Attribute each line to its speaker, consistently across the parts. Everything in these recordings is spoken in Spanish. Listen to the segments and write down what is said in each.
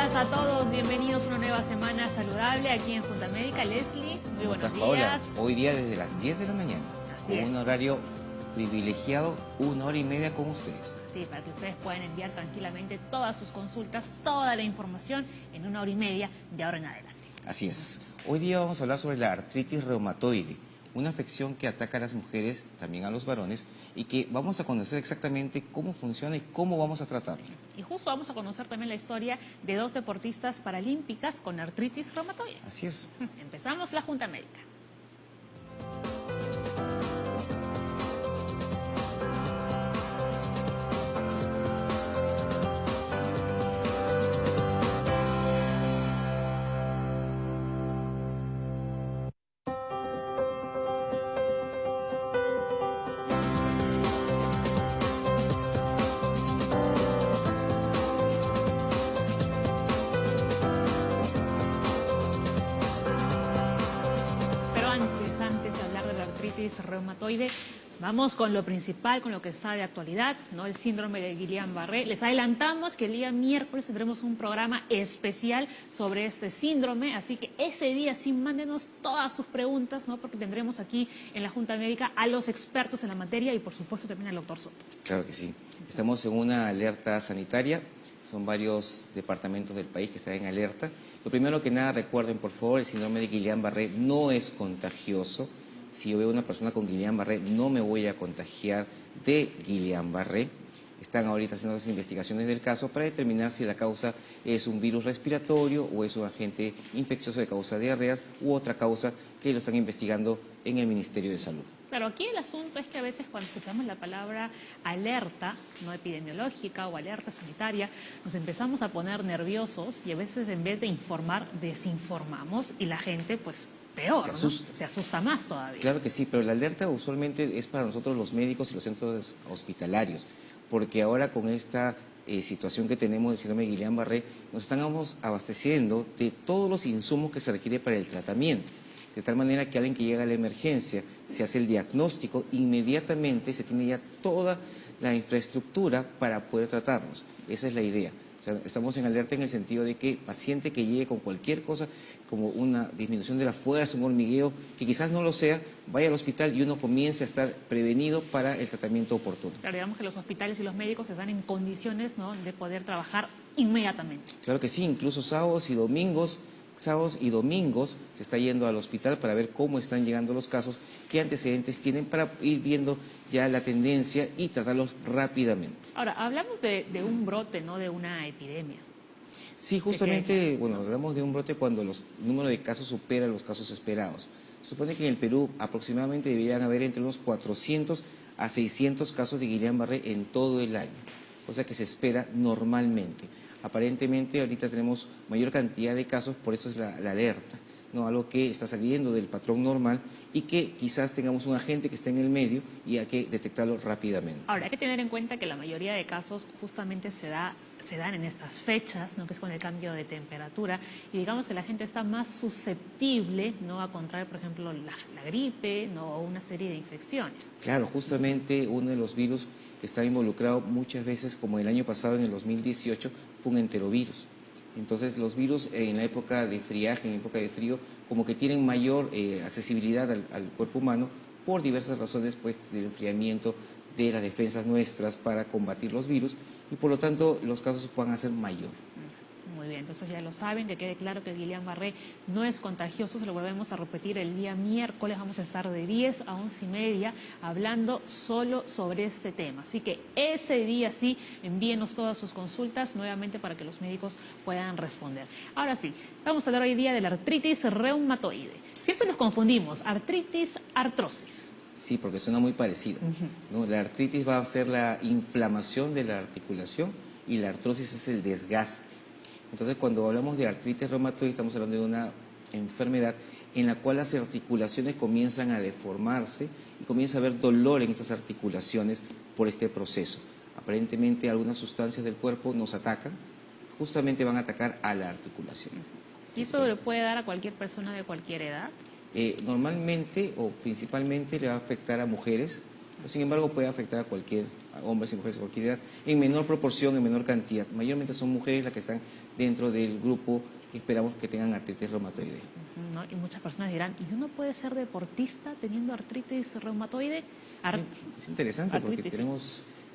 Speaker 1: días a todos, bienvenidos a una nueva semana saludable aquí en Junta Médica. Leslie, muy buenos días.
Speaker 2: Paola, hoy día desde las 10 de la mañana,
Speaker 1: Así
Speaker 2: con un horario privilegiado, 1 hora y media con ustedes.
Speaker 1: Sí, para que ustedes puedan enviar tranquilamente todas sus consultas, toda la información en 1 hora y media de ahora en adelante.
Speaker 2: Así es. Hoy día vamos a hablar sobre la artritis reumatoide, una afección que ataca a las mujeres, también a los varones, y que vamos a conocer exactamente cómo funciona y cómo vamos a tratarla.
Speaker 1: Y justo vamos a conocer también la historia de 2 deportistas paralímpicas con artritis reumatoide.
Speaker 2: Así es.
Speaker 1: Empezamos la Junta Médica. Antes de hablar de la artritis reumatoide, vamos con lo principal, con lo que está de actualidad, ¿no? El síndrome de Guillain-Barré. Les adelantamos que el día miércoles tendremos un programa especial sobre este síndrome, así que ese día sí mándenos todas sus preguntas, ¿no? Porque tendremos aquí en la Junta Médica a los expertos en la materia y por supuesto también al doctor Soto.
Speaker 2: Claro que sí. Estamos en una alerta sanitaria. Son varios departamentos del país que están en alerta. Lo primero que nada, recuerden por favor, el síndrome de Guillain-Barré no es contagioso. Si yo veo a una persona con Guillain-Barré, no me voy a contagiar de Guillain-Barré. Están ahorita haciendo las investigaciones del caso para determinar si la causa es un virus respiratorio o es un agente infeccioso de causa diarreas u otra causa que lo están investigando en el Ministerio de Salud.
Speaker 1: Claro, aquí el asunto es que a veces cuando escuchamos la palabra alerta, no epidemiológica o alerta sanitaria, nos empezamos a poner nerviosos y a veces en vez de informar, desinformamos y la gente pues peor, se asusta más todavía.
Speaker 2: Claro que sí, pero la alerta usualmente es para nosotros los médicos y los centros hospitalarios, porque ahora con esta situación que tenemos del síndrome de Guillain-Barré, nos estamos abasteciendo de todos los insumos que se requiere para el tratamiento. De tal manera que alguien que llega a la emergencia, se hace el diagnóstico, inmediatamente se tiene ya toda la infraestructura para poder tratarlos. Esa es la idea. O sea, estamos en alerta en el sentido de que paciente que llegue con cualquier cosa, como una disminución de la fuerza, un hormigueo, que quizás no lo sea, vaya al hospital y uno comience a estar prevenido para el tratamiento oportuno.
Speaker 1: Claro, digamos que los hospitales y los médicos están en condiciones, ¿no?, de poder trabajar inmediatamente.
Speaker 2: Claro que sí, incluso sábados y domingos se está yendo al hospital para ver cómo están llegando los casos, qué antecedentes tienen para ir viendo ya la tendencia y tratarlos rápidamente.
Speaker 1: Ahora, hablamos de un brote, no de una epidemia.
Speaker 2: Sí, justamente, bueno, hablamos de un brote cuando el número de casos supera los casos esperados. Se supone que en el Perú aproximadamente deberían haber entre unos 400 a 600 casos de Guillain-Barré en todo el año, cosa que se espera normalmente. Aparentemente ahorita tenemos mayor cantidad de casos, por eso es la alerta, ¿no? Algo que está saliendo del patrón normal y que quizás tengamos un agente que esté en el medio y hay que detectarlo rápidamente.
Speaker 1: Ahora, hay que tener en cuenta que la mayoría de casos justamente se dan en estas fechas, ¿no?, que es con el cambio de temperatura, y digamos que la gente está más susceptible, ¿no?, a contraer, por ejemplo, la gripe, ¿no?, o una serie de infecciones.
Speaker 2: Claro, justamente uno de los virus que está involucrado muchas veces, como el año pasado, en el 2018, fue un enterovirus. Entonces, los virus en la época de friaje, en época de frío, como que tienen mayor accesibilidad al cuerpo humano por diversas razones, pues, del enfriamiento de las defensas nuestras para combatir los virus y, por lo tanto, los casos van a ser mayor.
Speaker 1: Muy bien, entonces ya lo saben, que quede claro que el Guillain-Barré no es contagioso, se lo volvemos a repetir el día miércoles, vamos a estar de 10 a 11:30 hablando solo sobre este tema. Así que ese día sí, envíenos todas sus consultas nuevamente para que los médicos puedan responder. Ahora sí, vamos a hablar hoy día de la artritis reumatoide. Siempre nos confundimos, artritis, artrosis.
Speaker 2: Sí, porque suena muy parecido, ¿no? La artritis va a ser la inflamación de la articulación y la artrosis es el desgaste. Entonces, cuando hablamos de artritis reumatoide, estamos hablando de una enfermedad en la cual las articulaciones comienzan a deformarse y comienza a haber dolor en estas articulaciones por este proceso. Aparentemente, algunas sustancias del cuerpo nos atacan, justamente van a atacar a la articulación.
Speaker 1: ¿Y eso le puede dar a cualquier persona de cualquier edad?
Speaker 2: Normalmente o principalmente le va a afectar a mujeres Sin embargo, puede afectar a hombres y mujeres de cualquier edad, en menor proporción, en menor cantidad. Mayormente son mujeres las que están dentro del grupo que esperamos que tengan artritis reumatoide.
Speaker 1: ¿No? Y muchas personas dirán, ¿y uno puede ser deportista teniendo artritis reumatoide?
Speaker 2: Es interesante porque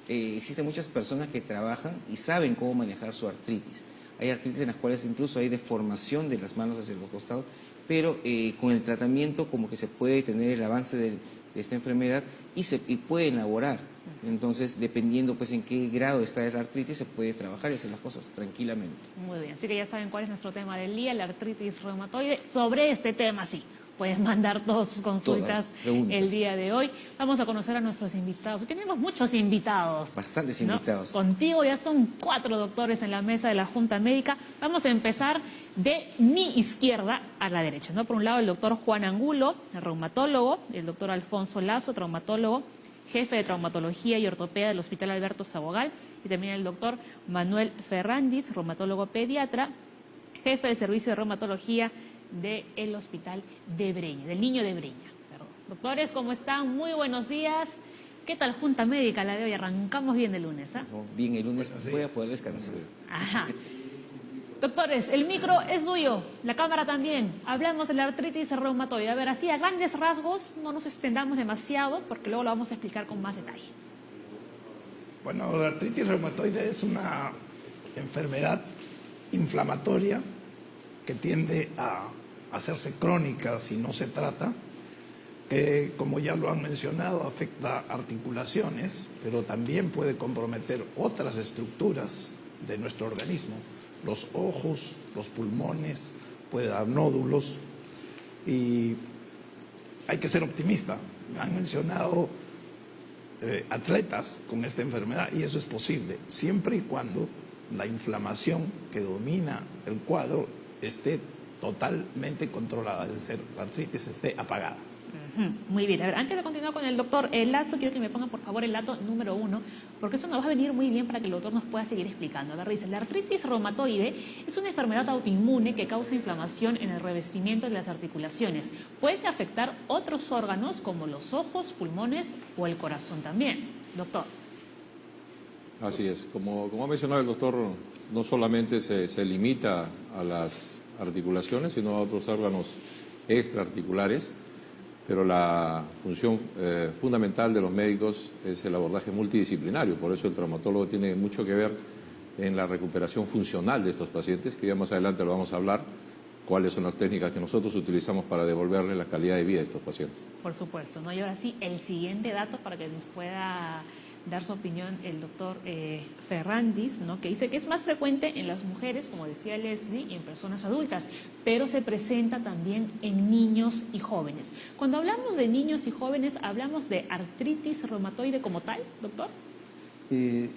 Speaker 2: existen muchas personas que trabajan y saben cómo manejar su artritis. Hay artritis en las cuales incluso hay deformación de las manos hacia los costados, pero con el tratamiento como que se puede tener el avance de esta enfermedad y puede elaborar. Entonces, dependiendo pues en qué grado está la artritis, se puede trabajar y hacer las cosas tranquilamente.
Speaker 1: Muy bien, así que ya saben cuál es nuestro tema del día, la artritis reumatoide. Sobre este tema, sí, pueden mandar todas sus consultas el día de hoy. Vamos a conocer a nuestros invitados. Tenemos muchos invitados.
Speaker 2: Bastantes
Speaker 1: ¿no?
Speaker 2: invitados.
Speaker 1: Contigo ya son 4 doctores en la mesa de la Junta Médica. Vamos a empezar de mi izquierda a la derecha, ¿no? Por un lado, el doctor Juan Angulo, el reumatólogo, el doctor Alfonso Lazo, traumatólogo, jefe de traumatología y ortopedia del Hospital Alberto Sabogal, y también el doctor Manuel Ferrandis, reumatólogo pediatra, jefe de servicio de reumatología del Hospital de Breña, del Niño de Breña. Perdón. Doctores, ¿cómo están? Muy buenos días. ¿Qué tal Junta Médica la de hoy? Arrancamos bien el lunes, ¿ah?
Speaker 2: Bien, el lunes voy a poder descansar.
Speaker 1: Ajá. Doctores, el micro es suyo, la cámara también. Hablamos de la artritis reumatoide. A ver, así a grandes rasgos, no nos extendamos demasiado, porque luego lo vamos a explicar con más detalle.
Speaker 3: Bueno, la artritis reumatoide es una enfermedad inflamatoria que tiende a hacerse crónica si no se trata, que, como ya lo han mencionado, afecta articulaciones, pero también puede comprometer otras estructuras de nuestro organismo. Los ojos, los pulmones, puede dar nódulos y hay que ser optimista. Han mencionado atletas con esta enfermedad y eso es posible, siempre y cuando la inflamación que domina el cuadro esté totalmente controlada, es decir, la artritis esté apagada.
Speaker 1: Muy bien, a ver, antes de continuar con el doctor Lazo, quiero que me pongan por favor el dato número 1, porque eso nos va a venir muy bien para que el doctor nos pueda seguir explicando. A ver, dice, la artritis reumatoide es una enfermedad autoinmune que causa inflamación en el revestimiento de las articulaciones. Puede afectar otros órganos como los ojos, pulmones o el corazón también. Doctor.
Speaker 4: Así es, como ha mencionado el doctor, no solamente se limita a las articulaciones, sino a otros órganos extraarticulares. Pero la función fundamental de los médicos es el abordaje multidisciplinario, por eso el traumatólogo tiene mucho que ver en la recuperación funcional de estos pacientes, que ya más adelante lo vamos a hablar, cuáles son las técnicas que nosotros utilizamos para devolverle la calidad de vida a estos pacientes.
Speaker 1: Por supuesto, ¿no? Y ahora sí, el siguiente dato para que nos pueda dar su opinión el doctor Ferrandis, ¿no? Que dice que es más frecuente en las mujeres, como decía Leslie, y en personas adultas, pero se presenta también en niños y jóvenes. Cuando hablamos de niños y jóvenes, ¿hablamos de artritis reumatoide como tal, doctor?
Speaker 5: Sí,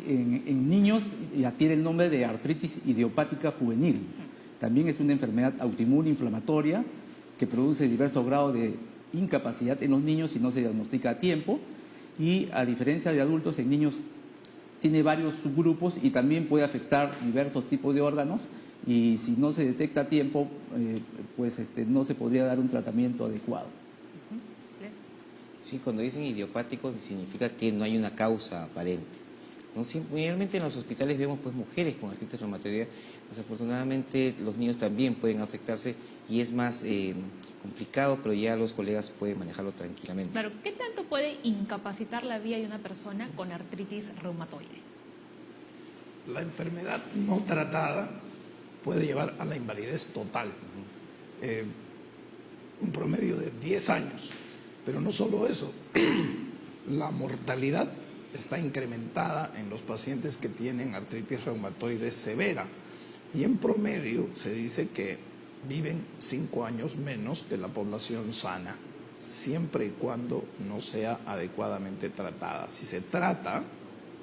Speaker 5: en niños adquiere el nombre de artritis idiopática juvenil. También es una enfermedad autoinmune inflamatoria que produce diversos grados de incapacidad en los niños si no se diagnostica a tiempo. Y a diferencia de adultos, en niños tiene varios subgrupos y también puede afectar diversos tipos de órganos y si no se detecta a tiempo, no se podría dar un tratamiento adecuado.
Speaker 2: Sí, cuando dicen idiopático significa que no hay una causa aparente. ¿No? Sí, mayormente en los hospitales vemos pues mujeres con artritis reumatoide. Desafortunadamente los niños también pueden afectarse y es más complicado, pero ya los colegas pueden manejarlo tranquilamente.
Speaker 1: Claro, ¿qué tanto puede incapacitar la vida de una persona con artritis reumatoide?
Speaker 3: La enfermedad no tratada puede llevar a la invalidez total, un promedio de 10 años. Pero no solo eso, la mortalidad está incrementada en los pacientes que tienen artritis reumatoide severa y en promedio se dice que viven 5 años menos que la población sana, siempre y cuando no sea adecuadamente tratada. Si se trata,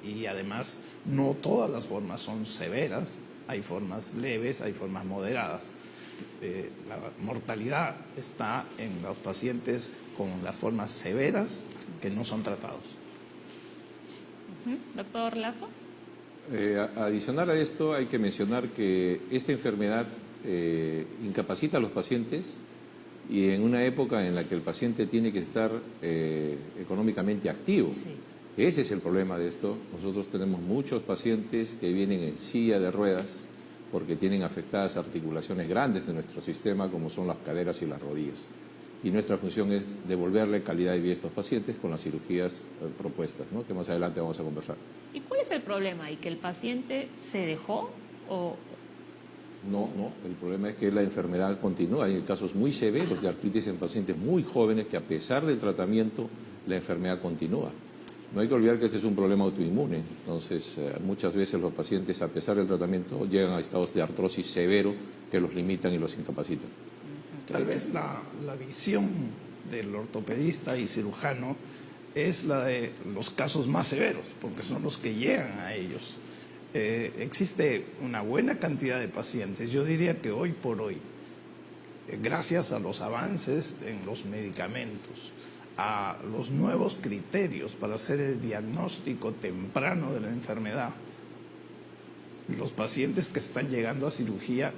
Speaker 3: y además no todas las formas son severas, hay formas leves, hay formas moderadas. La mortalidad está en los pacientes con las formas severas que no son tratados.
Speaker 1: Doctor Lazo.
Speaker 4: Adicional a esto, hay que mencionar que esta enfermedad incapacita a los pacientes y en una época en la que el paciente tiene que estar económicamente activo.
Speaker 1: Sí.
Speaker 4: Ese es el problema de esto. Nosotros tenemos muchos pacientes que vienen en silla de ruedas porque tienen afectadas articulaciones grandes de nuestro sistema, como son las caderas y las rodillas. Y nuestra función es devolverle calidad de vida a estos pacientes con las cirugías propuestas, ¿no?, que más adelante vamos a conversar.
Speaker 1: ¿Y cuál es el problema? ¿Y que el paciente se dejó o...?
Speaker 4: No, el problema es que la enfermedad continúa. Hay casos muy severos de artritis en pacientes muy jóvenes que a pesar del tratamiento la enfermedad continúa. No hay que olvidar que este es un problema autoinmune. Entonces, muchas veces los pacientes, a pesar del tratamiento, llegan a estados de artrosis severo que los limitan y los incapacitan.
Speaker 3: Tal vez la visión del ortopedista y cirujano es la de los casos más severos, porque son los que llegan a ellos. Existe una buena cantidad de pacientes, yo diría que hoy por hoy, gracias a los avances en los medicamentos, a los nuevos criterios para hacer el diagnóstico temprano de la enfermedad, los pacientes que están llegando a cirugía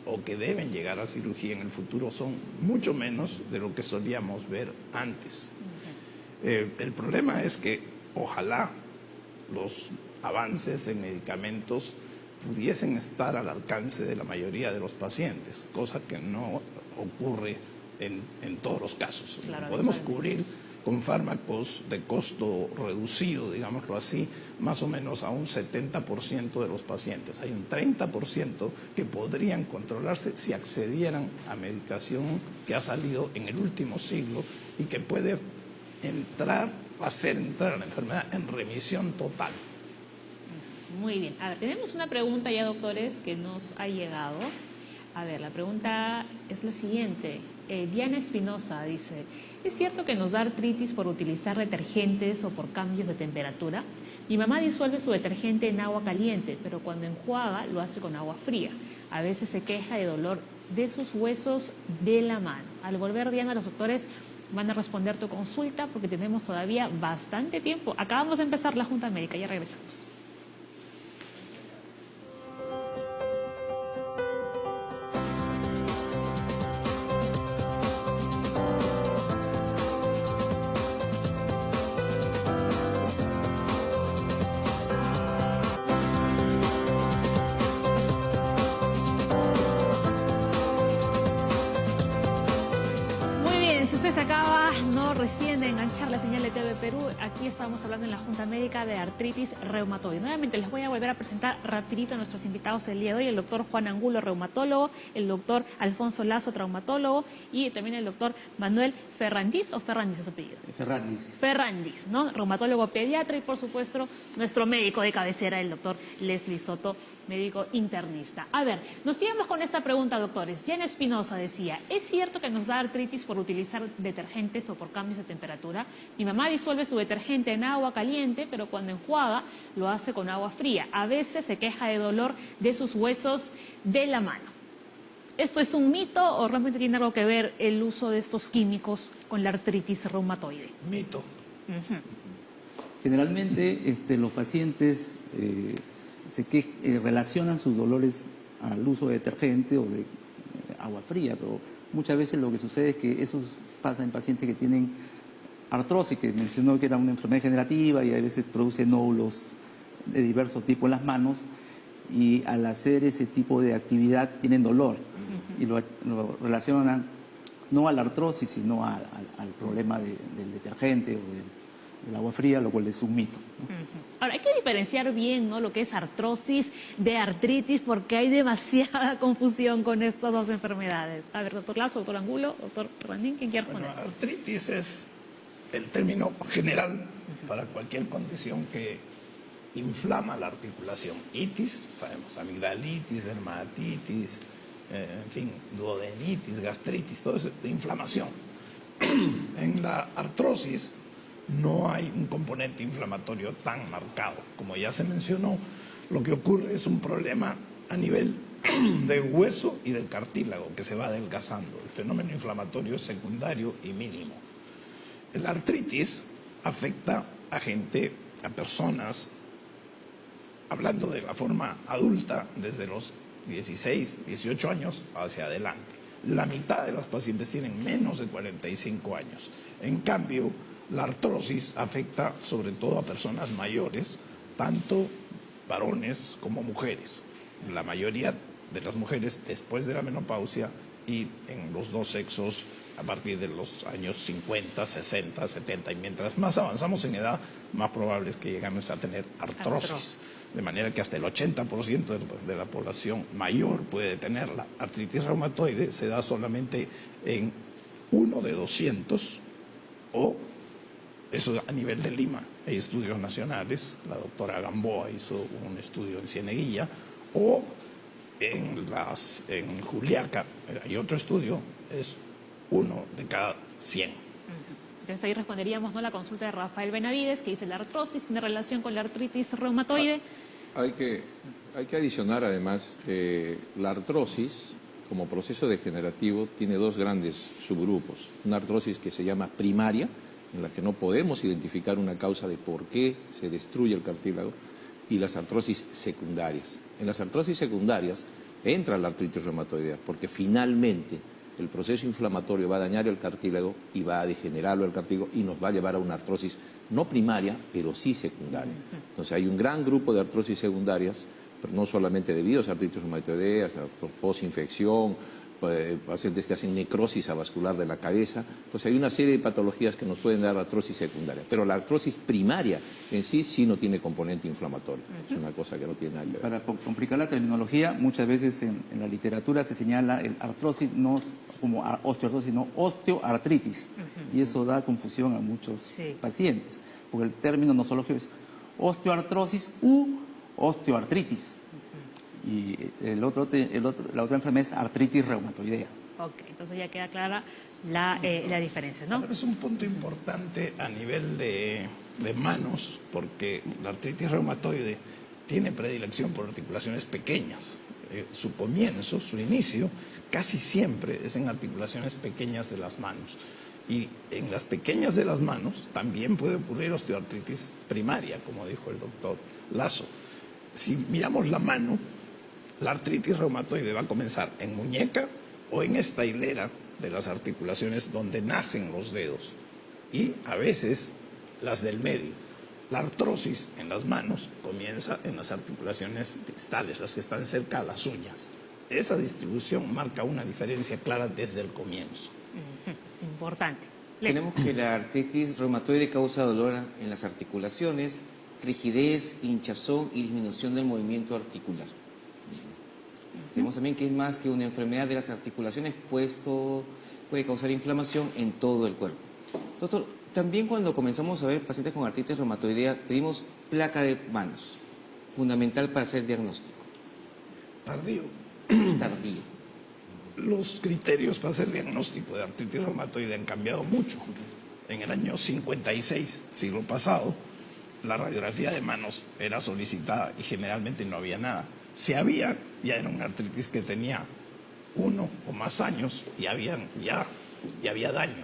Speaker 3: o que deben llegar a cirugía en el futuro son mucho menos de lo que solíamos ver antes. El problema es que ojalá los avances en medicamentos pudiesen estar al alcance de la mayoría de los pacientes, cosa que no ocurre en todos los casos.
Speaker 1: Claro,
Speaker 3: podemos cubrir con fármacos de costo reducido, digámoslo así, más o menos a un 70% de los pacientes. Hay un 30% que podrían controlarse si accedieran a medicación que ha salido en el último siglo y que puede hacer entrar a la enfermedad en remisión total.
Speaker 1: Muy bien. A ver, tenemos una pregunta ya, doctores, que nos ha llegado. A ver, la pregunta es la siguiente. Diana Espinosa dice, ¿es cierto que nos da artritis por utilizar detergentes o por cambios de temperatura? Mi mamá disuelve su detergente en agua caliente, pero cuando enjuaga lo hace con agua fría. A veces se queja de dolor de sus huesos de la mano. Al volver, Diana, los doctores van a responder tu consulta porque tenemos todavía bastante tiempo. Acabamos de empezar la Junta Médica, ya regresamos. Se acaba recién de enganchar la señal de TV Perú. Aquí estamos hablando en la Junta Médica de artritis reumatoide. Nuevamente les voy a volver a presentar rapidito a nuestros invitados el día de hoy: el doctor Juan Angulo, reumatólogo, el doctor Alfonso Lazo, traumatólogo, y también el doctor Manuel Ferrandiz, o Ferrandiz es su apellido. Ferrandiz, ¿no? Reumatólogo pediatra, y por supuesto nuestro médico de cabecera, el doctor Leslie Soto, médico internista. A ver, nos íbamos con esta pregunta, doctores. Diana Espinosa decía, ¿es cierto que nos da artritis por utilizar detergentes o por cambios de temperatura? Mi mamá disuelve su detergente en agua caliente, pero cuando enjuaga lo hace con agua fría. A veces se queja de dolor de sus huesos de la mano. ¿Esto es un mito o realmente tiene algo que ver el uso de estos químicos con la artritis reumatoide?
Speaker 3: Mito.
Speaker 5: Generalmente los pacientes relacionan sus dolores al uso de detergente o de agua fría, pero muchas veces lo que sucede es que eso pasa en pacientes que tienen artrosis, que mencionó que era una enfermedad degenerativa y a veces produce nódulos de diversos tipos en las manos, y al hacer ese tipo de actividad tienen dolor y lo relacionan no a la artrosis sino al problema del detergente o del agua fría, lo cual es un mito, ¿no?
Speaker 1: Ahora, hay que diferenciar bien, ¿no?, lo que es artrosis de artritis, porque hay demasiada confusión con estas dos enfermedades. A ver, doctor Lazo, doctor Angulo, doctor Ferrandín, ¿quién quiere responder?
Speaker 3: Bueno, artritis es el término general para cualquier condición que inflama la articulación. Itis, sabemos, amigdalitis, dermatitis, en fin, duodenitis, gastritis, todo eso de inflamación. En la artrosis no hay un componente inflamatorio tan marcado. Como ya se mencionó, lo que ocurre es un problema a nivel del hueso y del cartílago que se va adelgazando. El fenómeno inflamatorio es secundario y mínimo. La artritis afecta a personas, hablando de la forma adulta, desde los 16, 18 años hacia adelante. La mitad de las pacientes tienen menos de 45 años. En cambio, la artrosis afecta sobre todo a personas mayores, tanto varones como mujeres. La mayoría de las mujeres después de la menopausia y en los dos sexos a partir de los años 50, 60, 70. Y mientras más avanzamos en edad, más probable es que lleguemos a tener artrosis. De manera que hasta el 80% de la población mayor puede tenerla. Artritis reumatoide se da solamente en 1 de 200 o eso a nivel de Lima. Hay estudios nacionales, la doctora Gamboa hizo un estudio en Cieneguilla, o en Juliaca hay otro estudio, es 1 de cada 100.
Speaker 1: Entonces ahí responderíamos, ¿no?, la consulta de Rafael Benavides, que dice la artrosis tiene relación con la artritis reumatoide.
Speaker 4: Hay que adicionar además que la artrosis, como proceso degenerativo, tiene dos grandes subgrupos. Una artrosis que se llama primaria, en la que no podemos identificar una causa de por qué se destruye el cartílago, y las artrosis secundarias. En las artrosis secundarias entra la artritis reumatoidea, porque finalmente el proceso inflamatorio va a dañar el cartílago y va a degenerarlo el cartílago y nos va a llevar a una artrosis no primaria, pero sí secundaria. Entonces hay un gran grupo de artrosis secundarias, pero no solamente debido a artritis reumatoidea, por posinfección, pacientes que hacen necrosis avascular de la cabeza. Entonces hay una serie de patologías que nos pueden dar artrosis secundaria, pero la artrosis primaria en sí no tiene componente inflamatorio. Es una cosa que no tiene nada que ver.
Speaker 5: Para complicar la terminología, muchas veces en la literatura se señala el artrosis no como osteoartrosis, sino osteoartritis. Y eso da confusión a muchos pacientes, porque el término nosológico es osteoartrosis u osteoartritis. Y la otra enfermedad es artritis reumatoidea.
Speaker 1: Ok, entonces ya queda clara la diferencia, ¿no?
Speaker 3: Pero es un punto importante a nivel de manos, porque la artritis reumatoide tiene predilección por articulaciones pequeñas. Su comienzo, su inicio, casi siempre es en articulaciones pequeñas de las manos. Y en las pequeñas de las manos también puede ocurrir osteoartritis primaria, como dijo el doctor Lazo. Si miramos la mano, la artritis reumatoide va a comenzar en muñeca o en esta hilera de las articulaciones donde nacen los dedos y a veces las del medio. La artrosis en las manos comienza en las articulaciones distales, las que están cerca a las uñas. Esa distribución marca una diferencia clara desde el comienzo.
Speaker 1: Importante.
Speaker 2: Tenemos que la artritis reumatoide causa dolor en las articulaciones, rigidez, hinchazón y disminución del movimiento articular. Tenemos también que es más que una enfermedad de las articulaciones, puede causar inflamación en todo el cuerpo. Doctor, también cuando comenzamos a ver pacientes con artritis reumatoidea, pedimos placa de manos, fundamental para hacer diagnóstico.
Speaker 3: Tardío.
Speaker 2: Tardío.
Speaker 3: Los criterios para hacer diagnóstico de artritis reumatoide han cambiado mucho. En el año 56, siglo pasado, la radiografía de manos era solicitada y generalmente no había nada. Si había, ya era una artritis que tenía 1 o más años y había daño.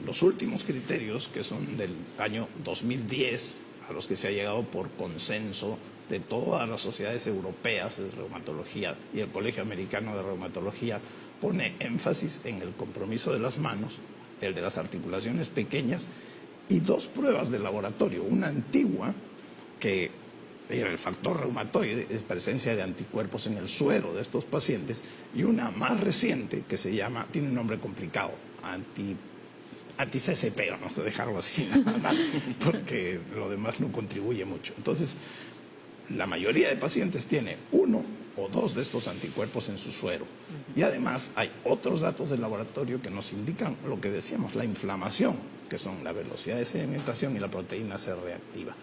Speaker 3: Los últimos criterios, que son del año 2010, a los que se ha llegado por consenso de todas las sociedades europeas de reumatología y el Colegio Americano de Reumatología, pone énfasis en el compromiso de las manos, el de las articulaciones pequeñas, y 2 pruebas de laboratorio. Una antigua, que era el factor reumatoide, es presencia de anticuerpos en el suero de estos pacientes, y una más reciente que se llama, tiene un nombre complicado, anti-CCP, vamos a dejarlo así nada más, porque lo demás no contribuye mucho. Entonces, la mayoría de pacientes tiene 1 o 2 de estos anticuerpos en su suero. Y además hay otros datos del laboratorio que nos indican lo que decíamos, la inflamación, que son la velocidad de sedimentación y la proteína C reactiva.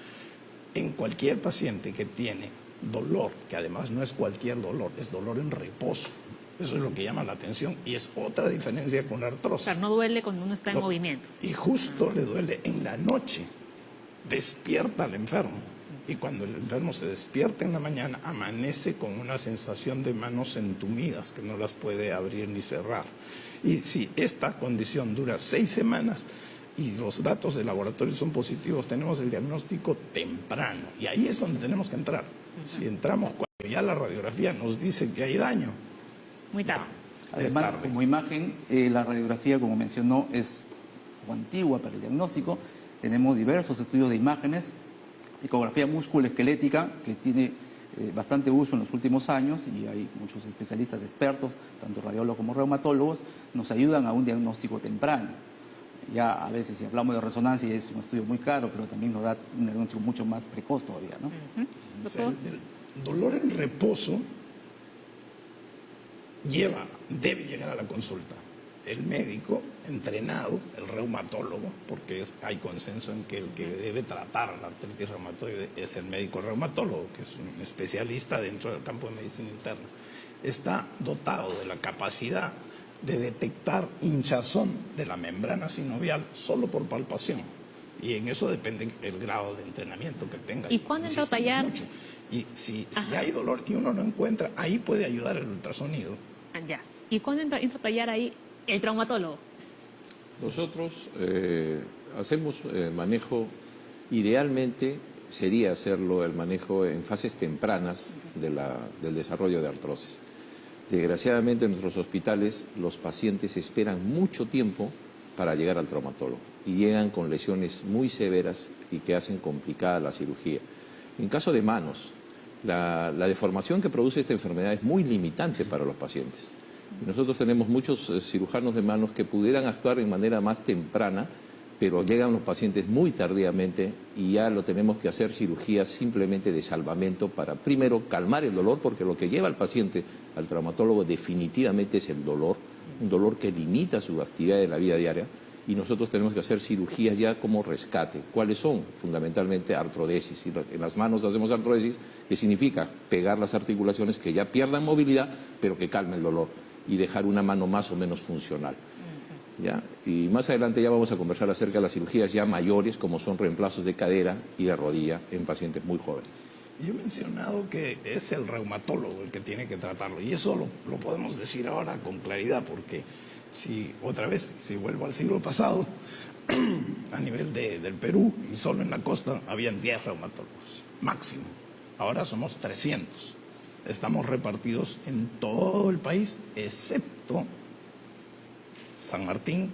Speaker 3: En cualquier paciente que tiene dolor, que además no es cualquier dolor, es dolor en reposo, eso es lo que llama la atención y es otra diferencia con la artrosis.
Speaker 1: O sea, no duele cuando uno está en movimiento.
Speaker 3: Y justo le duele en la noche, despierta al enfermo. Y cuando el enfermo se despierta en la mañana, amanece con una sensación de manos entumidas, que no las puede abrir ni cerrar. Y si esta condición dura 6 semanas y los datos del laboratorio son positivos, tenemos el diagnóstico temprano. Y ahí es donde tenemos que entrar. Si entramos cuando ya la radiografía nos dice que hay daño,
Speaker 1: Muy tarde.
Speaker 5: Además,
Speaker 3: tarde.
Speaker 5: como imagen, la radiografía, como mencionó, es antigua para el diagnóstico. Tenemos diversos estudios de imágenes, ecografía musculoesquelética, que tiene bastante uso en los últimos años, y hay muchos especialistas expertos, tanto radiólogos como reumatólogos, nos ayudan a un diagnóstico temprano. Ya a veces, si hablamos de resonancia, es un estudio muy caro, pero también nos da un diagnóstico mucho más precoz todavía, ¿no?
Speaker 3: O sea, el dolor en reposo debe llegar a la consulta. El médico entrenado, el reumatólogo, porque hay consenso en que el que debe tratar la artritis reumatoide es el médico reumatólogo, que es un especialista dentro del campo de medicina interna. Está dotado de la capacidad de detectar hinchazón de la membrana sinovial solo por palpación. Y en eso depende el grado de entrenamiento que tenga.
Speaker 1: ¿Y cuándo entra a
Speaker 3: Insistimos
Speaker 1: tallar?
Speaker 3: mucho. Y si hay dolor y uno no encuentra, ahí puede ayudar el ultrasonido.
Speaker 1: Ya. ¿Y cuándo entra a tallar ahí el traumatólogo?
Speaker 4: Nosotros hacemos manejo, idealmente sería hacerlo el manejo en fases tempranas del desarrollo de artrosis. Desgraciadamente en nuestros hospitales los pacientes esperan mucho tiempo para llegar al traumatólogo y llegan con lesiones muy severas y que hacen complicada la cirugía. En caso de manos, la deformación que produce esta enfermedad es muy limitante para los pacientes. Y nosotros tenemos muchos cirujanos de manos que pudieran actuar de manera más temprana, pero llegan los pacientes muy tardíamente y ya lo tenemos que hacer cirugías simplemente de salvamento para primero calmar el dolor, porque lo que lleva al paciente al traumatólogo definitivamente es el dolor, un dolor que limita su actividad de la vida diaria, y nosotros tenemos que hacer cirugías ya como rescate. ¿Cuáles son? Fundamentalmente artrodesis. En las manos hacemos artrodesis, que significa pegar las articulaciones que ya pierdan movilidad, pero que calmen el dolor, y dejar una mano más o menos funcional. ¿Ya? Y más adelante ya vamos a conversar acerca de las cirugías ya mayores, como son reemplazos de cadera y de rodilla en pacientes muy jóvenes.
Speaker 3: Yo he mencionado que es el reumatólogo el que tiene que tratarlo, y eso lo podemos decir ahora con claridad, porque si vuelvo al siglo pasado, a nivel del Perú y solo en la costa habían 10 reumatólogos, máximo. Ahora somos 300. Estamos repartidos en todo el país, excepto San Martín,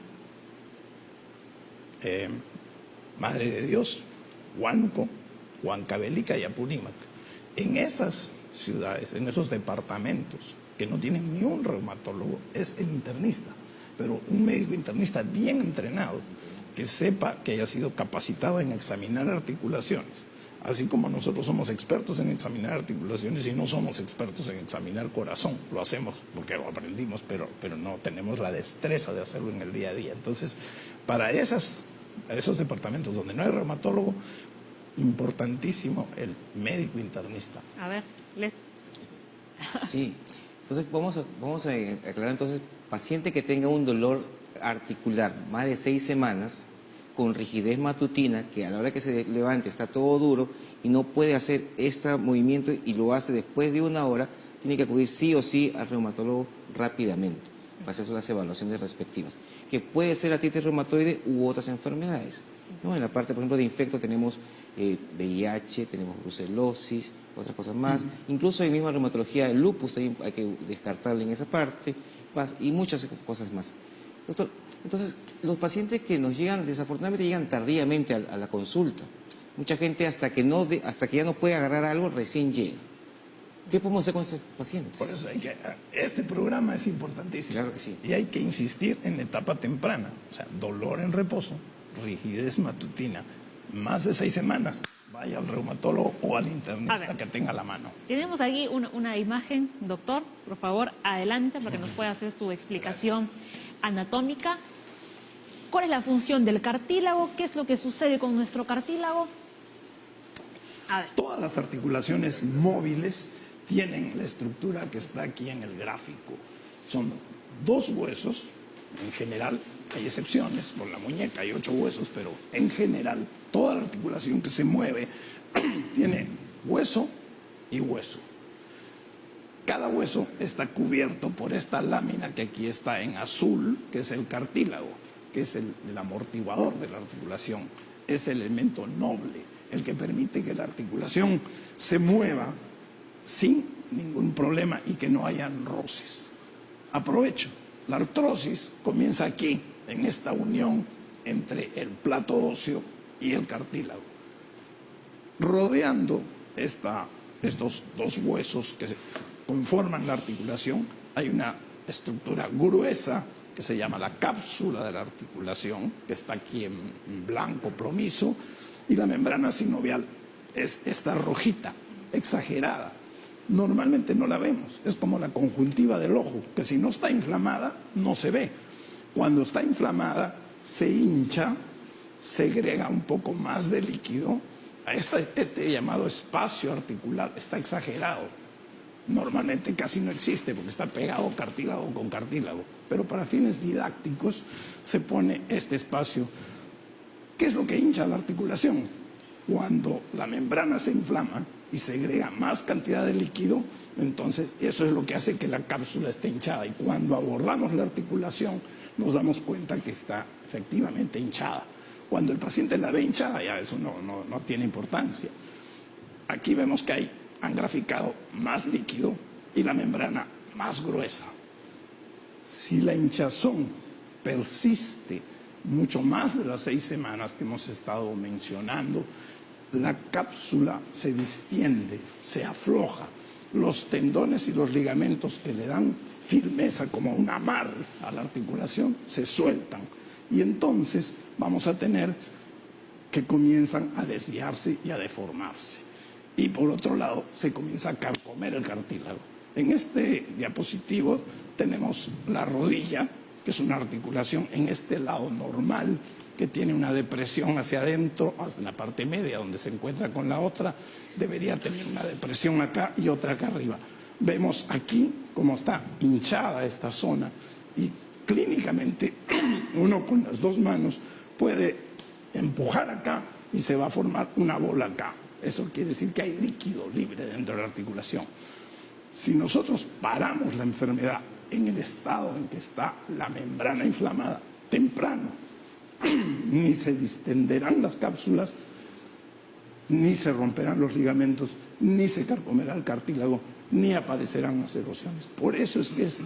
Speaker 3: Madre de Dios, Huánuco, Huancavelica y Apurímac. En esas ciudades, en esos departamentos que no tienen ni un reumatólogo, es el internista, pero un médico internista bien entrenado, que sepa, que haya sido capacitado en examinar articulaciones. Así como nosotros somos expertos en examinar articulaciones y no somos expertos en examinar corazón. Lo hacemos porque lo aprendimos, pero no tenemos la destreza de hacerlo en el día a día. Entonces, para esos departamentos donde no hay reumatólogo, importantísimo el médico internista.
Speaker 1: A ver, Les.
Speaker 2: Sí, entonces vamos a aclarar entonces, paciente que tenga un dolor articular más de 6 semanas, con rigidez matutina, que a la hora que se levante está todo duro y no puede hacer este movimiento y lo hace después de 1 hora, tiene que acudir sí o sí al reumatólogo rápidamente para hacer las evaluaciones respectivas, que puede ser artritis reumatoide u otras enfermedades, ¿no? En la parte, por ejemplo, de infecto tenemos VIH, tenemos brucelosis, otras cosas más, incluso en misma reumatología, el lupus también hay que descartarle en esa parte, y muchas cosas más. Doctor, entonces, los pacientes que nos llegan, desafortunadamente llegan tardíamente a la consulta. Mucha gente hasta que ya no puede agarrar algo, recién llega. ¿Qué podemos hacer con estos pacientes?
Speaker 3: Por eso este programa es importantísimo.
Speaker 2: Claro que sí.
Speaker 3: Y hay que insistir en etapa temprana. O sea, dolor en reposo, rigidez matutina, más de 6 semanas. Vaya al reumatólogo o al internista que tenga la mano.
Speaker 1: Tenemos aquí una imagen, doctor. Por favor, adelante para que nos pueda hacer su explicación anatómica. ¿Cuál es la función del cartílago? ¿Qué es lo que sucede con nuestro cartílago? A ver.
Speaker 3: Todas las articulaciones móviles tienen la estructura que está aquí en el gráfico. Son 2 huesos, en general, hay excepciones, por la muñeca hay 8 huesos, pero en general toda la articulación que se mueve tiene hueso y hueso. Cada hueso está cubierto por esta lámina que aquí está en azul, que es el cartílago, que es el amortiguador de la articulación, es el elemento noble, el que permite que la articulación se mueva sin ningún problema y que no hayan roces. Aprovecho. La artrosis comienza aquí, en esta unión entre el plato óseo y el cartílago. Rodeando estos dos huesos que conforman la articulación, hay una estructura gruesa que se llama la cápsula de la articulación, que está aquí en blanco plomizo, y la membrana sinovial es esta rojita, exagerada. Normalmente no la vemos, es como la conjuntiva del ojo, que si no está inflamada no se ve. Cuando está inflamada se hincha, segrega un poco más de líquido. Este llamado espacio articular está exagerado. Normalmente casi no existe porque está pegado cartílago con cartílago, pero para fines didácticos se pone este espacio. ¿Qué es lo que hincha la articulación? Cuando la membrana se inflama y segrega más cantidad de líquido, entonces eso es lo que hace que la cápsula esté hinchada. Y cuando abordamos la articulación nos damos cuenta que está efectivamente hinchada. Cuando el paciente la ve hinchada, ya eso no tiene importancia. Aquí vemos que han graficado más líquido y la membrana más gruesa. Si la hinchazón persiste mucho más de las 6 semanas que hemos estado mencionando, la cápsula se distiende, se afloja. Los tendones y los ligamentos que le dan firmeza como un amarre a la articulación se sueltan. Y entonces vamos a tener que comienzan a desviarse y a deformarse. Y por otro lado, se comienza a carcomer el cartílago. En este diapositivo tenemos la rodilla, que es una articulación en este lado normal, que tiene una depresión hacia adentro, hasta la parte media donde se encuentra con la otra, debería tener una depresión acá y otra acá arriba. Vemos aquí cómo está hinchada esta zona y clínicamente uno con las 2 manos puede empujar acá y se va a formar una bola acá. Eso quiere decir que hay líquido libre dentro de la articulación. Si nosotros paramos la enfermedad en el estado en que está la membrana inflamada, temprano, ni se distenderán las cápsulas, ni se romperán los ligamentos, ni se carcomerá el cartílago, ni aparecerán las erosiones. Por eso es que es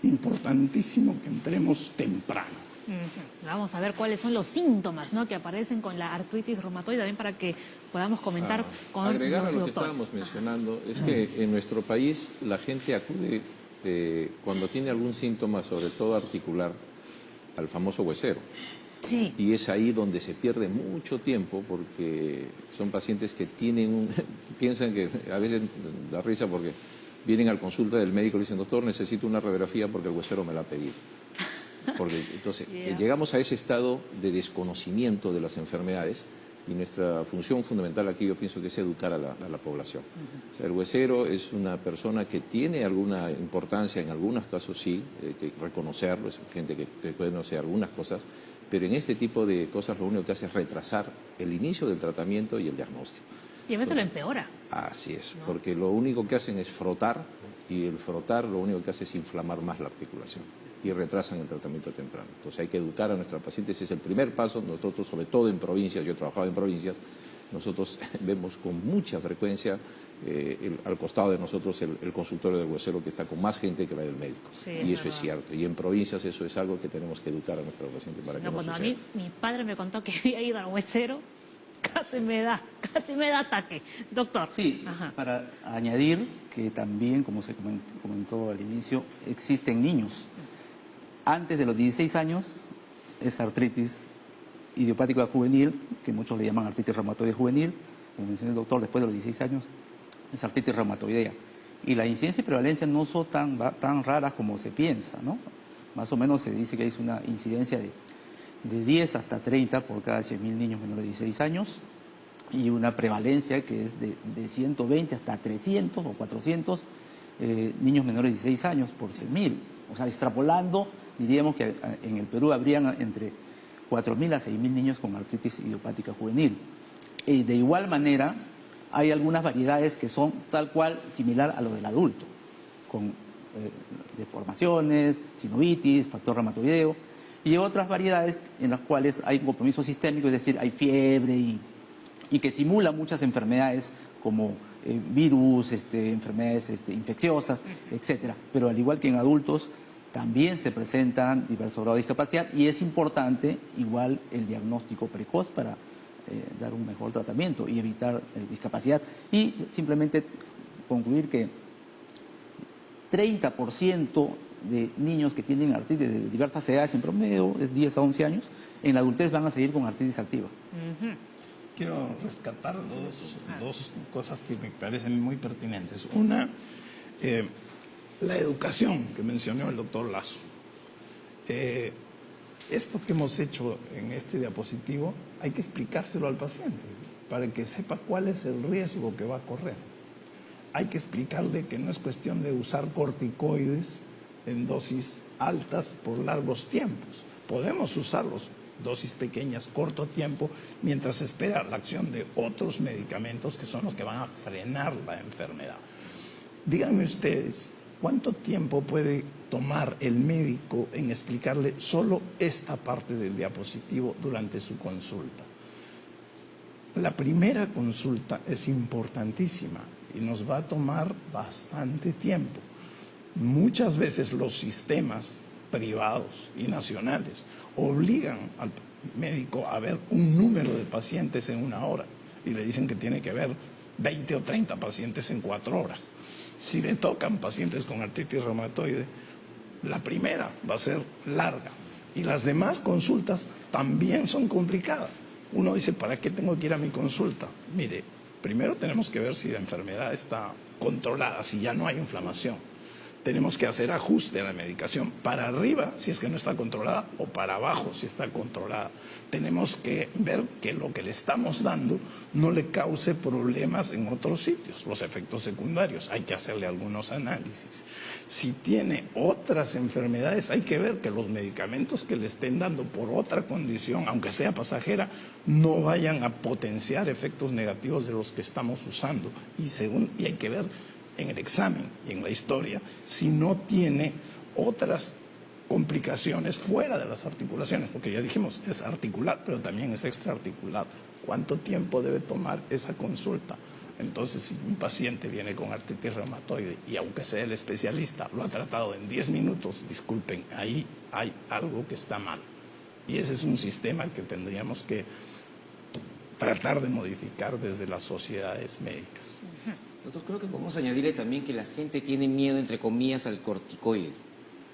Speaker 3: importantísimo que entremos temprano.
Speaker 1: Vamos a ver cuáles son los síntomas, ¿no?, que aparecen con la artritis reumatoide, también para que podamos comentar con
Speaker 4: agregar
Speaker 1: los
Speaker 4: a lo que
Speaker 1: doctores.
Speaker 4: estábamos mencionando, es que en nuestro país la gente acude cuando tiene algún síntoma, sobre todo articular, al famoso huesero.
Speaker 1: Sí.
Speaker 4: Y es ahí donde se pierde mucho tiempo porque son pacientes que tienen piensan que a veces da risa porque vienen al consulta del médico y dicen, doctor, necesito una radiografía porque el huesero me la ha pedido. Porque entonces llegamos a ese estado de desconocimiento de las enfermedades y nuestra función fundamental aquí yo pienso que es educar a la población. O sea, el huesero es una persona que tiene alguna importancia, en algunos casos sí, que reconocerlo, es gente que puede conocer algunas cosas, pero en este tipo de cosas lo único que hace es retrasar el inicio del tratamiento y el diagnóstico.
Speaker 1: Y a veces lo empeora.
Speaker 4: Así es,
Speaker 1: ¿no?
Speaker 4: porque lo único que hacen es frotar y el frotar lo único que hace es inflamar más la articulación y retrasan el tratamiento temprano. Entonces hay que educar a nuestros pacientes, ese es el primer paso. Nosotros, sobre todo en provincias, yo he trabajado en provincias, nosotros vemos con mucha frecuencia al costado de nosotros el consultorio del huesero que está con más gente que la del médico.
Speaker 1: Sí,
Speaker 4: y eso
Speaker 1: verdad.
Speaker 4: es cierto. Y en provincias eso es algo que tenemos que educar a nuestros pacientes para que no
Speaker 1: Cuando a
Speaker 4: suceda.
Speaker 1: mí mi padre me contó que había ido al huesero, casi me da ataque. Doctor.
Speaker 5: Sí,
Speaker 1: Ajá.
Speaker 5: para añadir que también, como se comentó al inicio, existen niños. Antes de los 16 años es artritis idiopática juvenil, que muchos le llaman artritis reumatoide juvenil, como mencionó el doctor, después de los 16 años es artritis reumatoidea. Y la incidencia y prevalencia no son tan raras como se piensa, ¿no? Más o menos se dice que hay una incidencia de 10 hasta 30 por cada 100.000 niños menores de 16 años y una prevalencia que es de 120 hasta 300 o 400 niños menores de 16 años por 100.000. O sea, extrapolando, diríamos que en el Perú habrían entre 4.000 a 6.000 niños con artritis idiopática juvenil. Y de igual manera, hay algunas variedades que son tal cual similar a lo del adulto, con deformaciones, sinovitis, factor reumatoideo, y otras variedades en las cuales hay un compromiso sistémico, es decir, hay fiebre y que simula muchas enfermedades como virus, enfermedades infecciosas, etcétera. Pero al igual que en adultos, también se presentan diversos grados de discapacidad y es importante igual el diagnóstico precoz para dar un mejor tratamiento y evitar discapacidad. Y simplemente concluir que 30% de niños que tienen artritis de diversas edades, en promedio es 10 a 11 años, en la adultez van a seguir con artritis activa.
Speaker 3: Quiero rescatar dos cosas que me parecen muy pertinentes. Una, la educación que mencionó el doctor Lazo. Esto que hemos hecho en este diapositivo hay que explicárselo al paciente para que sepa cuál es el riesgo que va a correr. Hay que explicarle que no es cuestión de usar corticoides en dosis altas por largos tiempos. Podemos usarlos dosis pequeñas, corto tiempo, mientras se espera la acción de otros medicamentos que son los que van a frenar la enfermedad. Díganme ustedes, ¿cuánto tiempo puede tomar el médico en explicarle solo esta parte del diapositivo durante su consulta? La primera consulta es importantísima y nos va a tomar bastante tiempo. Muchas veces los sistemas privados y nacionales obligan al médico a ver un número de pacientes en una hora y le dicen que tiene que ver 20 o 30 pacientes en 4 horas. Si le tocan pacientes con artritis reumatoide, la primera va a ser larga y las demás consultas también son complicadas. Uno dice, ¿para qué tengo que ir a mi consulta? Mire, primero tenemos que ver si la enfermedad está controlada, si ya no hay inflamación. Tenemos que hacer ajuste a la medicación para arriba si es que no está controlada o para abajo si está controlada. Tenemos que ver que lo que le estamos dando no le cause problemas en otros sitios, los efectos secundarios. Hay que hacerle algunos análisis. Si tiene otras enfermedades, hay que ver que los medicamentos que le estén dando por otra condición, aunque sea pasajera, no vayan a potenciar efectos negativos de los que estamos usando. Y hay que ver en el examen y en la historia si no tiene otras complicaciones fuera de las articulaciones, porque ya dijimos, es articular, pero también es extraarticular. ¿Cuánto tiempo debe tomar esa consulta? Entonces, si un paciente viene con artritis reumatoide y aunque sea el especialista lo ha tratado en 10 minutos, disculpen, ahí hay algo que está mal. Y ese es un sistema que tendríamos que tratar de modificar desde las sociedades médicas.
Speaker 2: Doctor, creo que podemos añadirle también que la gente tiene miedo, entre comillas, al corticoide.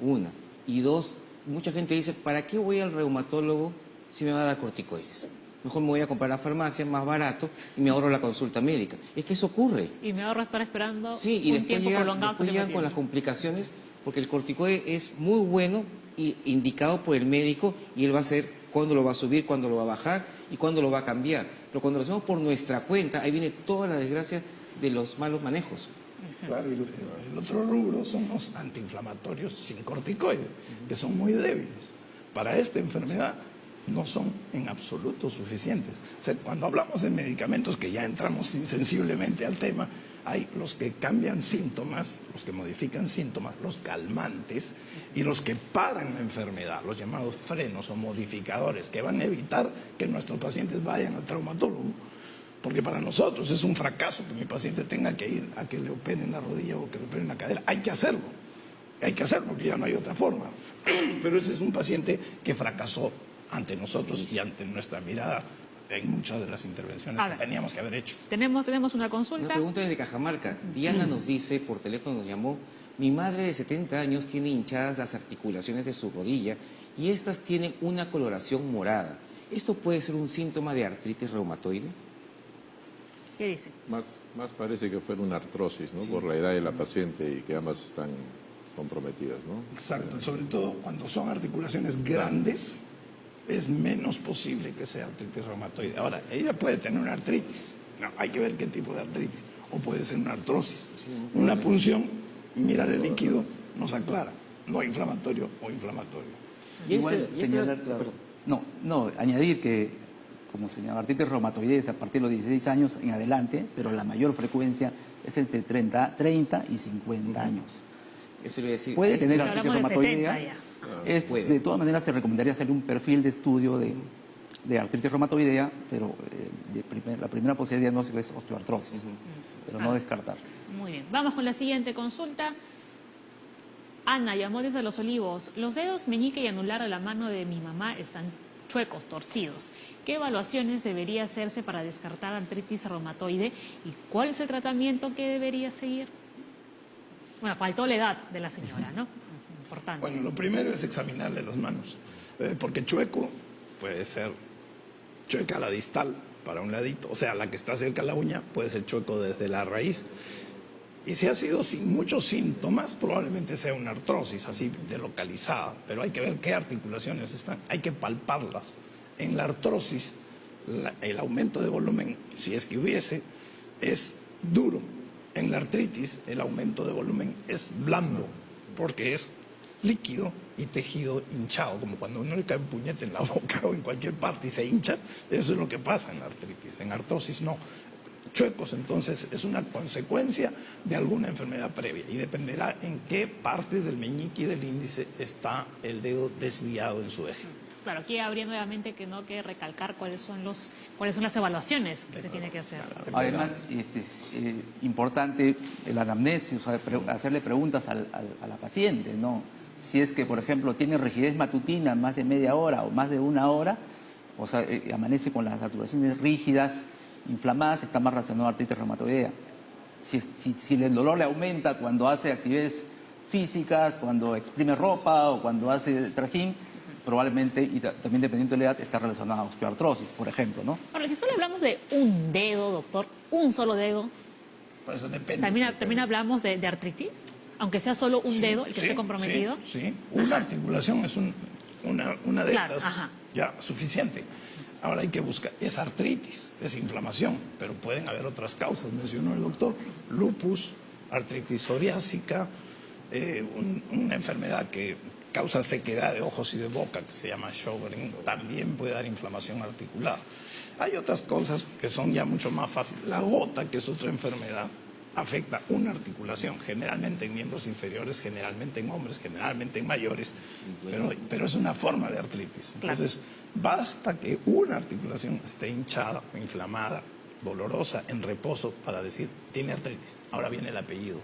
Speaker 2: Una. Y dos, mucha gente dice, ¿para qué voy al reumatólogo si me va a dar corticoides? Mejor me voy a comprar a la farmacia, más barato, y me ahorro la consulta médica. Es que eso ocurre.
Speaker 1: Y me ahorro estar esperando
Speaker 2: Sí, y
Speaker 1: un tiempo prolongado.
Speaker 2: después llegan con las complicaciones, porque el corticoide es muy bueno y indicado por el médico, y él va a hacer cuándo lo va a subir, cuándo lo va a bajar y cuándo lo va a cambiar. Pero cuando lo hacemos por nuestra cuenta, ahí viene toda la desgracia de los malos manejos.
Speaker 3: Claro, y el otro rubro son los antiinflamatorios sin corticoides, que son muy débiles. Para esta enfermedad no son en absoluto suficientes. O sea, cuando hablamos de medicamentos, que ya entramos insensiblemente al tema, hay los que cambian síntomas, los que modifican síntomas, los calmantes y los que paran la enfermedad, los llamados frenos o modificadores, que van a evitar que nuestros pacientes vayan al traumatólogo. Porque para nosotros es un fracaso que mi paciente tenga que ir a que le operen la rodilla o que le operen la cadera. Hay que hacerlo, porque ya no hay otra forma. Pero ese es un paciente que fracasó ante nosotros y ante nuestra mirada en muchas de las intervenciones que teníamos que haber hecho.
Speaker 1: Tenemos una consulta.
Speaker 2: Una pregunta desde Cajamarca. Diana nos dice, por teléfono nos llamó, mi madre de 70 años tiene hinchadas las articulaciones de su rodilla y estas tienen una coloración morada. ¿Esto puede ser un síntoma de artritis reumatoide?
Speaker 1: ¿Qué dice?
Speaker 4: Más parece que fuera una artrosis, ¿no? Sí. Por la edad de la paciente y que ambas están comprometidas, ¿no?
Speaker 3: Exacto, sobre todo cuando son articulaciones grandes, es menos posible que sea artritis reumatoide. Ahora, ella puede tener una artritis, no, hay que ver qué tipo de artritis, o puede ser una artrosis. Sí, una punción, mirar el líquido, nos aclara, no inflamatorio o inflamatorio.
Speaker 5: Igual señalar, añadir que como señalaba, artritis reumatoide a partir de los 16 años en adelante, pero la mayor frecuencia es entre 30 y 50 años.
Speaker 2: Eso le voy a decir.
Speaker 5: Puede tener artritis reumatoide. De todas maneras, se recomendaría hacer un perfil de estudio de artritis reumatoidea, pero la primera posibilidad de diagnóstico es osteoartrosis, pero no descartar.
Speaker 1: Muy bien. Vamos con la siguiente consulta. Ana llamó desde Los Olivos. Los dedos meñique y anular de la mano de mi mamá están chuecos, torcidos. ¿Qué evaluaciones debería hacerse para descartar artritis reumatoide? ¿Y cuál es el tratamiento que debería seguir? Bueno, faltó la edad de la señora, ¿no? Importante.
Speaker 3: Bueno, lo primero es examinarle las manos, porque chueco puede ser chueca a la distal para un ladito, o sea, la que está cerca de la uña puede ser chueco desde la raíz. Y si ha sido sin muchos síntomas, probablemente sea una artrosis así delocalizada, pero hay que ver qué articulaciones están, hay que palparlas. En la artrosis, el aumento de volumen, si es que hubiese, es duro. En la artritis, el aumento de volumen es blando, porque es líquido y tejido hinchado, como cuando uno le cae un puñete en la boca o en cualquier parte y se hincha. Eso es lo que pasa en la artritis. En artrosis no. Chuecos, entonces, es una consecuencia de alguna enfermedad previa y dependerá en qué partes del meñique y del índice está el dedo desviado en su eje.
Speaker 1: Claro, aquí habría nuevamente que recalcar cuáles son las evaluaciones que se tiene que hacer.
Speaker 5: Además, es importante el anamnesis, o sea, hacerle preguntas a la paciente, ¿no? Si es que, por ejemplo, tiene rigidez matutina más de media hora o más de una hora, o sea, amanece con las articulaciones rígidas, inflamadas, está más relacionado a artritis reumatoidea. Si el dolor le aumenta cuando hace actividades físicas, cuando exprime ropa o cuando hace trajín, probablemente, y también dependiendo de la edad, está relacionada a osteoartrosis, por ejemplo, ¿no?
Speaker 1: Ahora, si solo hablamos de un dedo, doctor, un solo dedo,
Speaker 3: Por eso depende.
Speaker 1: ¿también hablamos de artritis? Aunque sea solo un dedo el que esté comprometido.
Speaker 3: Sí. Una articulación es una de
Speaker 1: Claro,
Speaker 3: estas,
Speaker 1: ajá.
Speaker 3: ya, suficiente. Ahora hay que buscar, es artritis, es inflamación, pero pueden haber otras causas, mencionó el doctor, lupus, artritis psoriásica, una enfermedad que causa sequedad de ojos y de boca, que se llama Sjögren, también puede dar inflamación articular. Hay otras cosas que son ya mucho más fáciles. La gota, que es otra enfermedad, afecta una articulación, generalmente en miembros inferiores, generalmente en hombres, generalmente en mayores, pero es una forma de artritis. Entonces, basta que una articulación esté hinchada, inflamada, dolorosa, en reposo, para decir, tiene artritis. Ahora viene el apellido.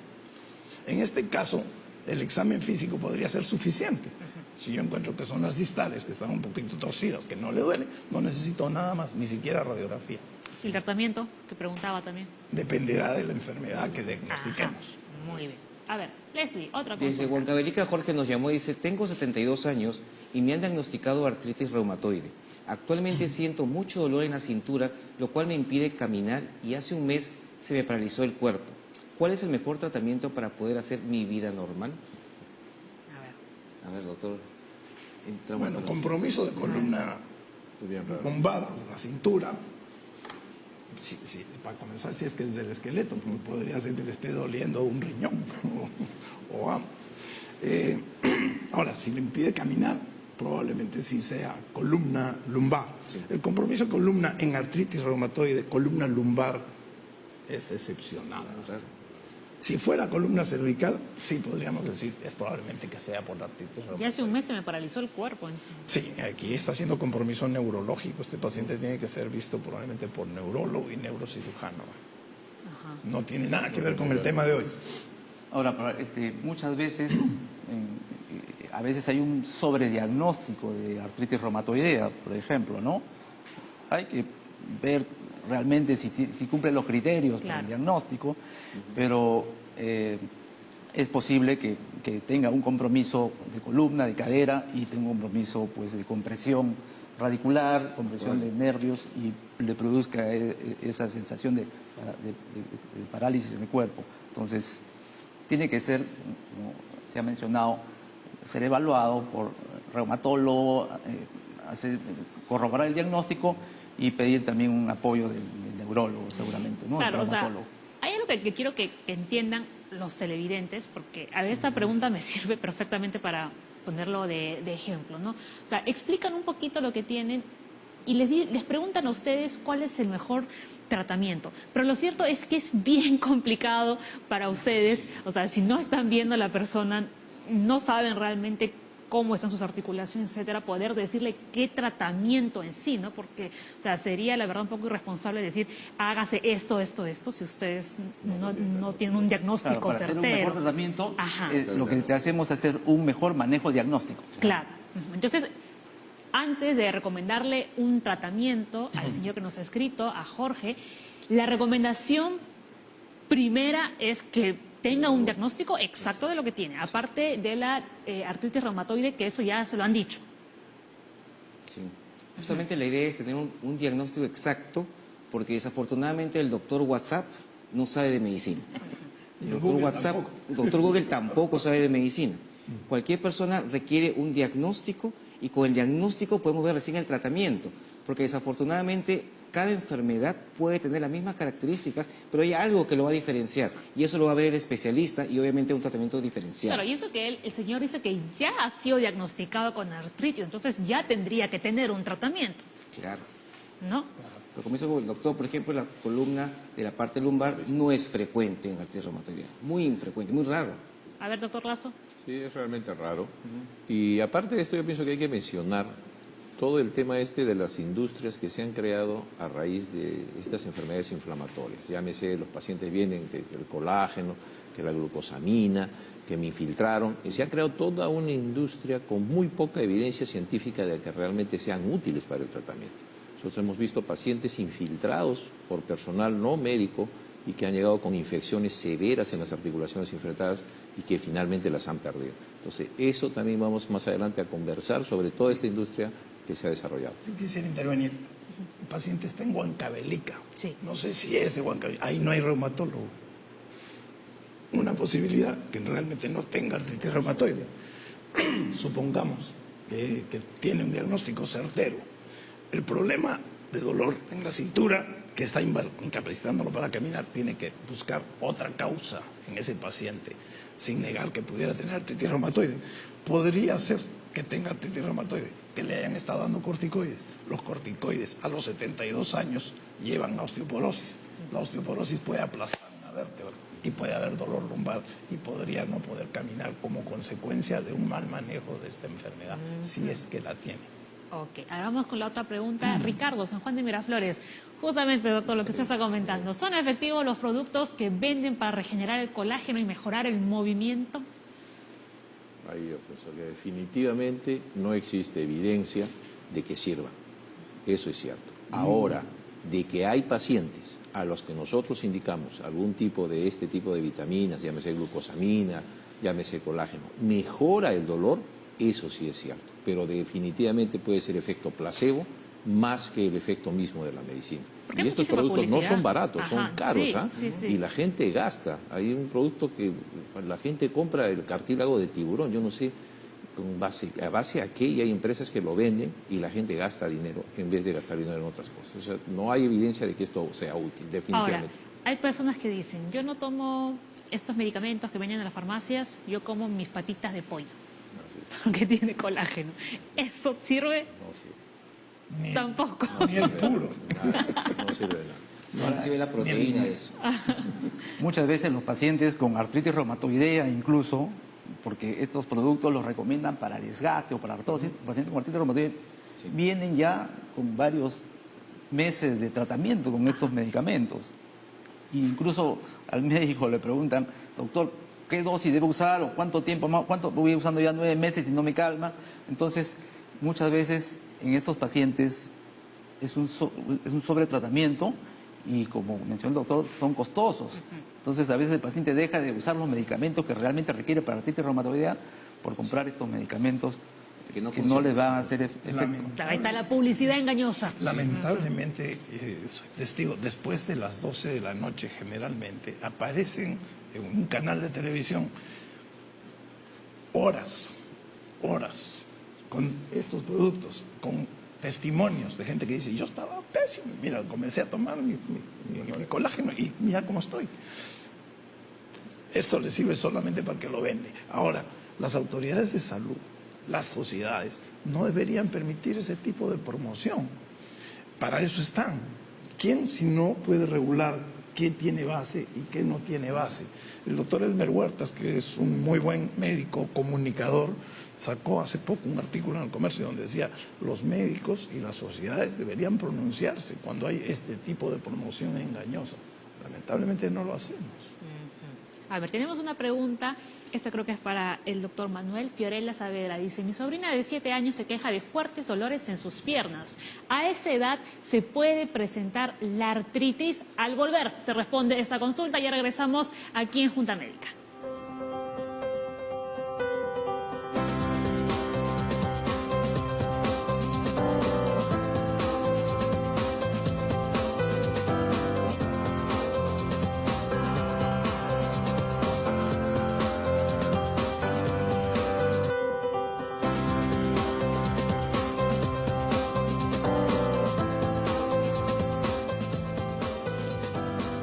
Speaker 3: En este caso, el examen físico podría ser suficiente. Si yo encuentro que son las distales, que están un poquito torcidas, que no le duele, no necesito nada más, ni siquiera radiografía.
Speaker 1: El tratamiento, que preguntaba también.
Speaker 3: Dependerá de la enfermedad que diagnostiquemos.
Speaker 1: Ajá, muy bien. A ver, Leslie, otra cosa.
Speaker 2: Desde Huancavelica, Jorge nos llamó y dice, tengo 72 años y me han diagnosticado artritis reumatoide. Actualmente siento mucho dolor en la cintura, lo cual me impide caminar y hace un mes se me paralizó el cuerpo. ¿Cuál es el mejor tratamiento para poder hacer mi vida normal? A ver, doctor.
Speaker 3: Bueno, compromiso de columna lumbar, la cintura. Sí, para comenzar, si es que es del esqueleto, porque podría ser que le esté doliendo un riñón o ambos. Ahora, si le impide caminar, probablemente sí sea columna lumbar. Sí. El compromiso de columna en artritis reumatoide, columna lumbar, es excepcional. Claro. Si fuera columna cervical, sí podríamos decir, es probablemente que sea por la artritis reumatoide.
Speaker 1: Ya hace un mes se me paralizó el cuerpo.
Speaker 3: Sí, aquí está haciendo compromiso neurológico. Este paciente tiene que ser visto probablemente por neurólogo y neurocirujano. Ajá. No tiene nada que ver con el tema de hoy.
Speaker 5: Ahora, muchas veces, a veces hay un sobrediagnóstico de artritis reumatoidea, por ejemplo, ¿no? Hay que ver realmente si cumple los criterios para el diagnóstico, pero es posible que tenga un compromiso de columna, de cadera y tenga un compromiso pues, de compresión radicular, compresión de nervios y le produzca esa sensación de parálisis en el cuerpo. Entonces, tiene que ser, como se ha mencionado, ser evaluado por reumatólogo, corroborar el diagnóstico y pedir también un apoyo del neurólogo, seguramente, ¿no?
Speaker 1: Claro, o sea, hay algo que quiero que entiendan los televidentes, porque a ver, esta pregunta me sirve perfectamente para ponerlo de ejemplo, ¿no? O sea, explican un poquito lo que tienen y les preguntan a ustedes cuál es el mejor tratamiento. Pero lo cierto es que es bien complicado para ustedes, o sea, si no están viendo a la persona, no saben realmente cómo están sus articulaciones, etcétera, poder decirle qué tratamiento en sí, ¿no? Porque, o sea, sería la verdad un poco irresponsable decir, hágase esto, si ustedes no tienen un diagnóstico
Speaker 5: Claro, para hacer un
Speaker 1: certero.
Speaker 5: mejor tratamiento,
Speaker 1: Ajá.
Speaker 5: lo que te hacemos es hacer un mejor manejo diagnóstico.
Speaker 1: Claro. Entonces, antes de recomendarle un tratamiento al señor que nos ha escrito, a Jorge, la recomendación primera es que tenga un diagnóstico exacto de lo que tiene, aparte de la artritis reumatoide, que eso ya se lo han dicho.
Speaker 2: Sí. Justamente la idea es tener un diagnóstico exacto, porque desafortunadamente el doctor WhatsApp no sabe de medicina. El doctor WhatsApp, el doctor Google tampoco sabe de medicina. Cualquier persona requiere un diagnóstico y con el diagnóstico podemos ver recién el tratamiento, porque desafortunadamente cada enfermedad puede tener las mismas características, pero hay algo que lo va a diferenciar y eso lo va a ver el especialista y obviamente un tratamiento diferencial.
Speaker 1: Claro, y eso que el señor dice que ya ha sido diagnosticado con artritis, entonces ya tendría que tener un tratamiento,
Speaker 2: Claro.
Speaker 1: ¿no?
Speaker 2: Pero como dice el doctor, por ejemplo, la columna de la parte lumbar no es frecuente en artritis reumatoide, muy infrecuente, muy raro.
Speaker 1: A ver, doctor Lazo.
Speaker 4: Sí, es realmente raro. Y aparte de esto, yo pienso que hay que mencionar todo el tema de las industrias que se han creado a raíz de estas enfermedades inflamatorias. Llámese, los pacientes vienen que el colágeno, que la glucosamina, que me infiltraron. Y se ha creado toda una industria con muy poca evidencia científica de que realmente sean útiles para el tratamiento. Nosotros hemos visto pacientes infiltrados por personal no médico y que han llegado con infecciones severas en las articulaciones infiltradas y que finalmente las han perdido. Entonces, eso también vamos más adelante a conversar sobre toda esta industria que se ha desarrollado.
Speaker 3: Yo quisiera intervenir. El paciente está en Huancavelica.
Speaker 1: Sí.
Speaker 3: No sé si es de Huancavelica. Ahí no hay reumatólogo. Una posibilidad que realmente no tenga artritis reumatoide. Supongamos que tiene un diagnóstico certero. El problema de dolor en la cintura que está incapacitándolo para caminar tiene que buscar otra causa en ese paciente, sin negar que pudiera tener artritis reumatoide. Podría ser que tenga artritis reumatoide, que le hayan estado dando corticoides. Los corticoides a los 72 años llevan a osteoporosis. La osteoporosis puede aplastar una vértebra y puede haber dolor lumbar y podría no poder caminar como consecuencia de un mal manejo de esta enfermedad, si es que la tiene.
Speaker 1: Ok, ahora vamos con la otra pregunta. Ricardo, San Juan de Miraflores. Justamente, doctor, lo que usted está comentando. ¿Son efectivos los productos que venden para regenerar el colágeno y mejorar el movimiento?
Speaker 4: Ahí yo pienso que definitivamente no existe evidencia de que sirvan. Eso es cierto. Ahora, de que hay pacientes a los que nosotros indicamos algún tipo de este tipo de vitaminas, llámese glucosamina, llámese colágeno, mejora el dolor, eso sí es cierto. Pero definitivamente puede ser efecto placebo más que el efecto mismo de la medicina.
Speaker 1: Porque
Speaker 4: Y
Speaker 1: hay
Speaker 4: estos
Speaker 1: muchísima
Speaker 4: productos no
Speaker 1: publicidad.
Speaker 4: son baratos,
Speaker 1: Ajá,
Speaker 4: son caros,
Speaker 1: sí,
Speaker 4: ¿ah?
Speaker 1: sí, sí.
Speaker 4: Y la gente gasta. Hay un producto que la gente compra, el cartílago de tiburón, yo no sé a base a qué, y hay empresas que lo venden y la gente gasta dinero en vez de gastar dinero en otras cosas. O sea, no hay evidencia de que esto sea útil,
Speaker 1: Ahora,
Speaker 4: definitivamente.
Speaker 1: hay personas que dicen, yo no tomo estos medicamentos que venden en las farmacias, yo como mis patitas de pollo, porque tiene colágeno. ¿Eso sirve?
Speaker 4: No sirve.
Speaker 3: Ni,
Speaker 1: Tampoco.
Speaker 3: Ni el puro.
Speaker 4: No sirve de nada.
Speaker 2: No recibe la proteína de eso.
Speaker 5: Muchas veces los pacientes con artritis reumatoidea incluso, porque estos productos los recomiendan para desgaste o para artrosis, los pacientes con artritis reumatoidea vienen ya con varios meses de tratamiento con estos medicamentos. E incluso al médico le preguntan, doctor, ¿qué dosis debo usar o cuánto tiempo más? ¿Cuánto voy usando ya 9 meses y no me calma? Entonces, muchas veces en estos pacientes es un sobretratamiento y, como mencionó el doctor, son costosos. Entonces, a veces el paciente deja de usar los medicamentos que realmente requiere para artritis reumatoidea por comprar estos medicamentos que no les van a hacer efecto.
Speaker 1: Ahí está la publicidad engañosa.
Speaker 3: Lamentablemente, soy testigo, después de las 12 de la noche generalmente aparecen en un canal de televisión horas con estos productos, con testimonios de gente que dice, yo estaba pésimo, mira, comencé a tomar mi colágeno y mira cómo estoy. Esto le sirve solamente para que lo vende. Ahora, las autoridades de salud, las sociedades, no deberían permitir ese tipo de promoción. Para eso están. ¿Quién si no puede regular qué tiene base y qué no tiene base? El doctor Elmer Huertas, que es un muy buen médico comunicador, sacó hace poco un artículo en El Comercio donde decía los médicos y las sociedades deberían pronunciarse cuando hay este tipo de promoción engañosa. Lamentablemente no lo hacemos.
Speaker 1: A ver, tenemos una pregunta, esta creo que es para el doctor Manuel. Fiorella Saavedra dice, mi sobrina de 7 años se queja de fuertes olores en sus piernas. ¿A esa edad se puede presentar la artritis? Al volver se responde esta consulta. Ya regresamos aquí en Junta Médica.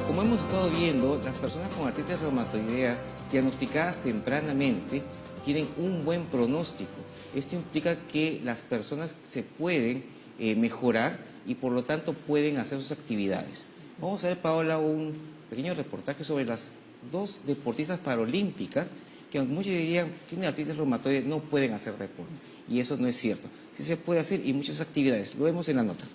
Speaker 2: Como hemos estado viendo, las personas con artritis reumatoidea diagnosticadas tempranamente tienen un buen pronóstico. Esto implica que las personas se pueden mejorar y por lo tanto pueden hacer sus actividades. Vamos a ver, Paola, un pequeño reportaje sobre las 2 deportistas paralímpicas que, aunque muchos dirían tienen artritis reumatoide, no pueden hacer deporte. Y eso no es cierto. Sí se puede hacer y muchas actividades. Lo vemos en la nota.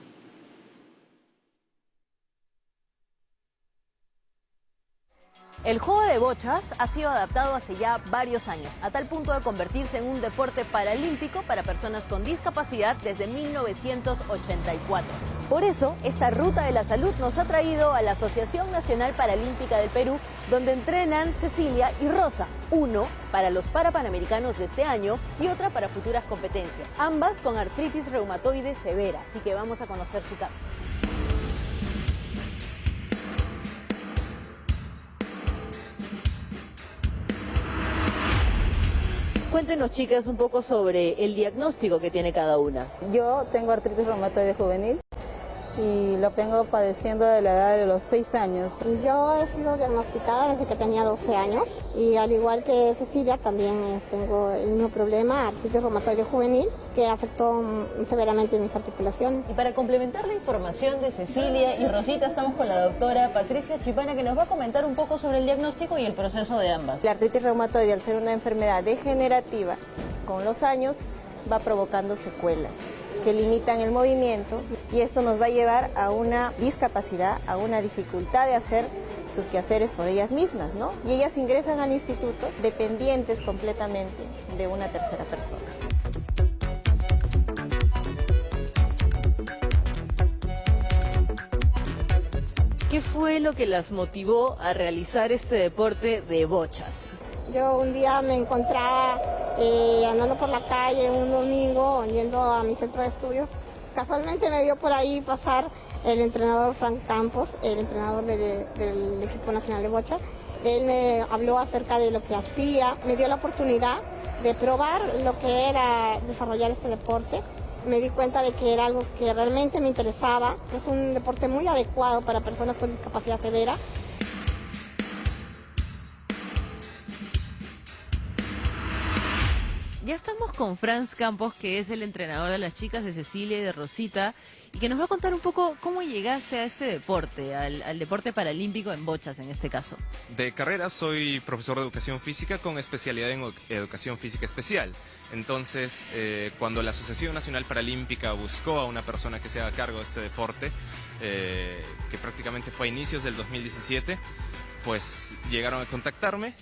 Speaker 6: El juego de bochas ha sido adaptado hace ya varios años, a tal punto de convertirse en un deporte paralímpico para personas con discapacidad desde 1984. Por eso, esta ruta de la salud nos ha traído a la Asociación Nacional Paralímpica del Perú, donde entrenan Cecilia y Rosa, uno para los Parapanamericanos de este año y otra para futuras competencias, ambas con artritis reumatoide severa, así que vamos a conocer su caso. Cuéntenos, chicas, un poco sobre el diagnóstico que tiene cada una.
Speaker 7: Yo tengo artritis reumatoide juvenil y lo vengo padeciendo de la edad de los 6 años.
Speaker 8: Yo he sido diagnosticada desde que tenía 12 años y al igual que Cecilia también tengo el mismo problema, artritis reumatoide juvenil, que afectó severamente mis articulaciones.
Speaker 6: Y para complementar la información de Cecilia y Rosita, estamos con la doctora Patricia Chipana, que nos va a comentar un poco sobre el diagnóstico y el proceso de ambas.
Speaker 7: La artritis reumatoide, al ser una enfermedad degenerativa, con los años va provocando secuelas que limitan el movimiento y esto nos va a llevar a una discapacidad, a una dificultad de hacer sus quehaceres por ellas mismas, ¿no? Y ellas ingresan al instituto dependientes completamente de una tercera persona.
Speaker 6: ¿Qué fue lo que las motivó a realizar este deporte de bochas?
Speaker 8: Yo un día me encontraba andando por la calle un domingo, yendo a mi centro de estudios. Casualmente me vio por ahí pasar el entrenador Frank Campos, el entrenador del equipo nacional de bocha. Él me habló acerca de lo que hacía, me dio la oportunidad de probar lo que era desarrollar este deporte. Me di cuenta de que era algo que realmente me interesaba, que es un deporte muy adecuado para personas con discapacidad severa.
Speaker 6: Ya estamos con Franz Campos, que es el entrenador de las chicas de Cecilia y de Rosita, y que nos va a contar un poco cómo llegaste a este deporte, al deporte paralímpico en bochas en este caso.
Speaker 9: De carrera soy profesor de educación física con especialidad en educación física especial. Entonces, cuando la Asociación Nacional Paralímpica buscó a una persona que se haga cargo de este deporte, que prácticamente fue a inicios del 2017, pues llegaron a contactarme.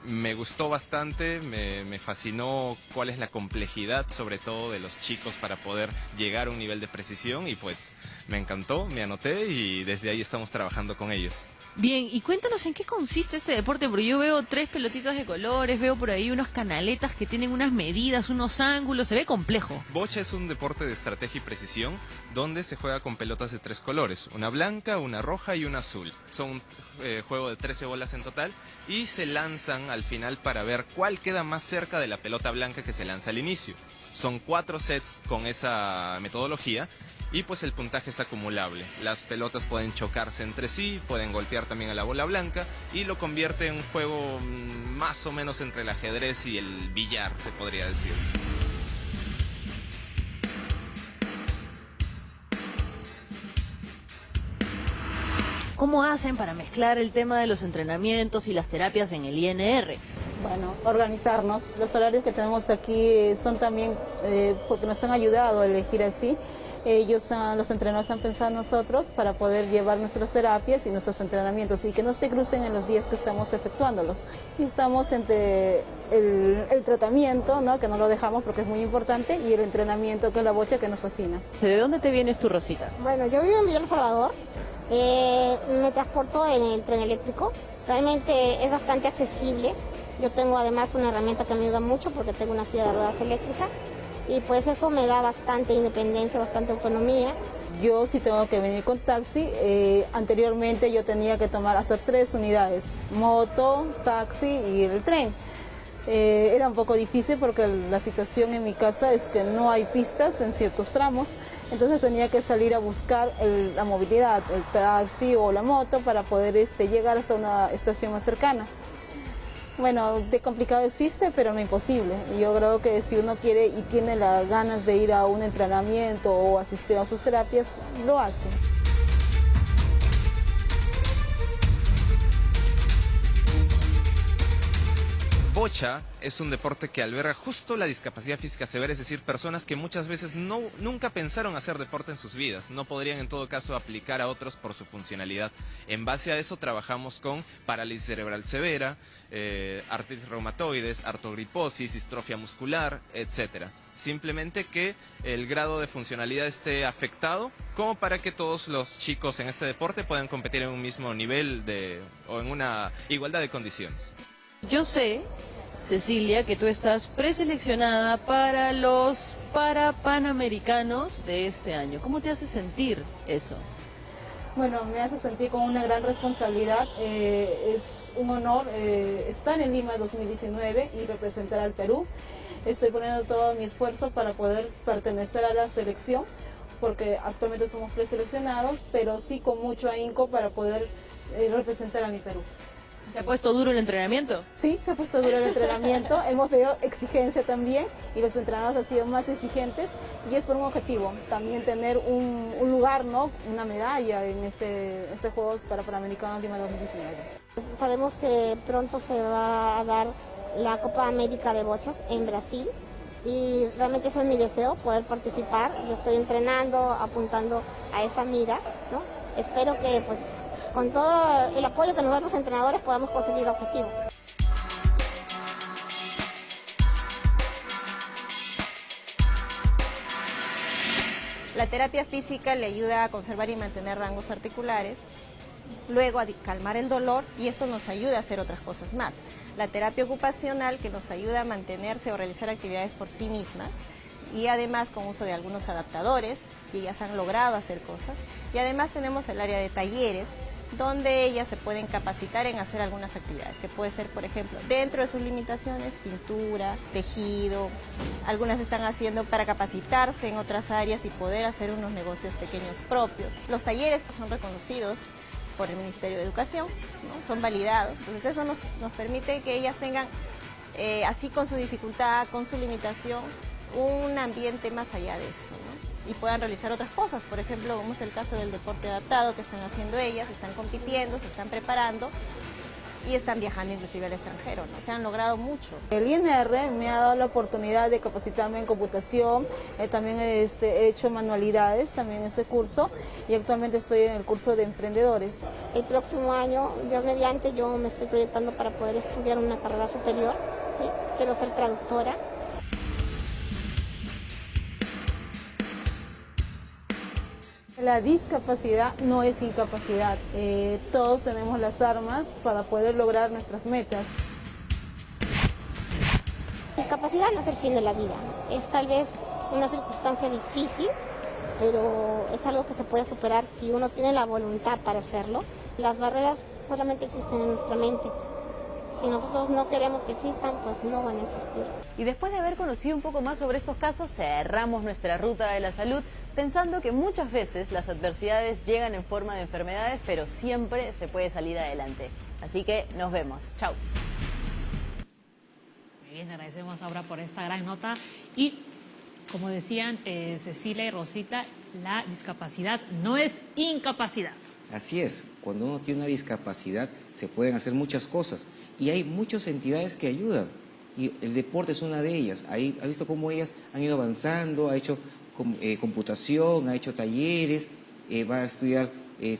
Speaker 9: Me gustó bastante, me fascinó cuál es la complejidad, sobre todo de los chicos, para poder llegar a un nivel de precisión y pues me encantó, me anoté y desde ahí estamos trabajando con ellos.
Speaker 6: Bien, y cuéntanos en qué consiste este deporte, porque yo veo 3 pelotitas de colores, veo por ahí unas canaletas que tienen unas medidas, unos ángulos, se ve complejo.
Speaker 9: Bocha es un deporte de estrategia y precisión donde se juega con pelotas de 3 colores, una blanca, una roja y una azul. Son un juego de 13 bolas en total y se lanzan al final para ver cuál queda más cerca de la pelota blanca que se lanza al inicio. Son 4 sets con esa metodología. Y pues el puntaje es acumulable. Las pelotas pueden chocarse entre sí, pueden golpear también a la bola blanca y lo convierte en un juego más o menos entre el ajedrez y el billar, se podría decir.
Speaker 6: ¿Cómo hacen para mezclar el tema de los entrenamientos y las terapias en el INR?
Speaker 10: Bueno, organizarnos. Los horarios que tenemos aquí son también porque nos han ayudado a elegir así. Ellos, los entrenadores han pensado en nosotros para poder llevar nuestras terapias y nuestros entrenamientos y que no se crucen en los días que estamos efectuándolos. Y estamos entre el tratamiento, ¿no?, que no lo dejamos porque es muy importante, y el entrenamiento, que es la bocha, que nos fascina.
Speaker 6: ¿De dónde te vienes tú, Rosita?
Speaker 8: Bueno, yo vivo en Villa El Salvador. Me transporto en el tren eléctrico. Realmente es bastante accesible. Yo tengo además una herramienta que me ayuda mucho porque tengo una silla de ruedas eléctrica. Y pues eso me da bastante independencia, bastante autonomía.
Speaker 10: Yo sí tengo que venir con taxi. Anteriormente yo tenía que tomar hasta 3 unidades, moto, taxi y el tren. Era un poco difícil porque la situación en mi casa es que no hay pistas en ciertos tramos, entonces tenía que salir a buscar la movilidad, el taxi o la moto para poder llegar hasta una estación más cercana. Bueno, de complicado existe, pero no imposible. Y yo creo que si uno quiere y tiene las ganas de ir a un entrenamiento o asistir a sus terapias, lo hace.
Speaker 9: Bocha es un deporte que alberga justo la discapacidad física severa, es decir, personas que muchas veces nunca pensaron hacer deporte en sus vidas, no podrían en todo caso aplicar a otros por su funcionalidad. En base a eso trabajamos con parálisis cerebral severa, artritis reumatoides, artrogriposis, distrofia muscular, etc. Simplemente que el grado de funcionalidad esté afectado como para que todos los chicos en este deporte puedan competir en un mismo nivel o en una igualdad de condiciones.
Speaker 6: Yo sé, Cecilia, que tú estás preseleccionada para los Panamericanos de este año. ¿Cómo te hace sentir eso?
Speaker 10: Bueno, me hace sentir con una gran responsabilidad. Es un honor estar en Lima 2019 y representar al Perú. Estoy poniendo todo mi esfuerzo para poder pertenecer a la selección, porque actualmente somos preseleccionados, pero sí con mucho ahínco para poder representar a mi Perú.
Speaker 6: ¿Se ha puesto duro el entrenamiento?
Speaker 10: Sí, se ha puesto duro el entrenamiento. Hemos pedido exigencia también y los entrenadores han sido más exigentes y es por un objetivo, también tener un lugar, ¿no?, una medalla en este Juegos Panamericanos Lima 2019.
Speaker 8: Sabemos que pronto se va a dar la Copa América de Bochas en Brasil y realmente ese es mi deseo, poder participar. Yo estoy entrenando, apuntando a esa mira, ¿no? Espero que pues con todo el apoyo que nos dan los entrenadores podamos conseguir el objetivo.
Speaker 7: La terapia física le ayuda a conservar y mantener rangos articulares, luego a calmar el dolor, y esto nos ayuda a hacer otras cosas más. La terapia ocupacional, que nos ayuda a mantenerse o realizar actividades por sí mismas, y además con uso de algunos adaptadores, y ellas han logrado hacer cosas. Y además tenemos el área de talleres, donde ellas se pueden capacitar en hacer algunas actividades, que puede ser, por ejemplo, dentro de sus limitaciones, pintura, tejido. Algunas están haciendo para capacitarse en otras áreas y poder hacer unos negocios pequeños propios. Los talleres son reconocidos por el Ministerio de Educación, ¿no? Son validados, entonces eso nos permite que ellas tengan, así con su dificultad, con su limitación, un ambiente más allá de esto, ¿no? Y puedan realizar otras cosas, por ejemplo, como es el caso del deporte adaptado que están haciendo ellas, están compitiendo, se están preparando y están viajando inclusive al extranjero, ¿no? Se han logrado mucho.
Speaker 10: El INR me ha dado la oportunidad de capacitarme en computación, también he hecho manualidades, también ese curso, y actualmente estoy en el curso de emprendedores.
Speaker 8: El próximo año, Dios mediante, yo me estoy proyectando para poder estudiar una carrera superior, ¿sí? Quiero ser traductora.
Speaker 10: La discapacidad no es incapacidad, todos tenemos las armas para poder lograr nuestras metas.
Speaker 8: Discapacidad no es el fin de la vida, es tal vez una circunstancia difícil, pero es algo que se puede superar si uno tiene la voluntad para hacerlo. Las barreras solamente existen en nuestra mente. Si nosotros no queremos que existan, pues no van a existir.
Speaker 6: Y después de haber conocido un poco más sobre estos casos, cerramos nuestra ruta de la salud pensando que muchas veces las adversidades llegan en forma de enfermedades, pero siempre se puede salir adelante. Así que nos vemos. Chau.
Speaker 1: Muy bien, agradecemos ahora por esta gran nota. Y como decían Cecilia y Rosita, la discapacidad no es incapacidad.
Speaker 2: Así es, cuando uno tiene una discapacidad se pueden hacer muchas cosas y hay muchas entidades que ayudan y el deporte es una de ellas. Ahí ha visto cómo ellas han ido avanzando, ha hecho computación, ha hecho talleres, va a estudiar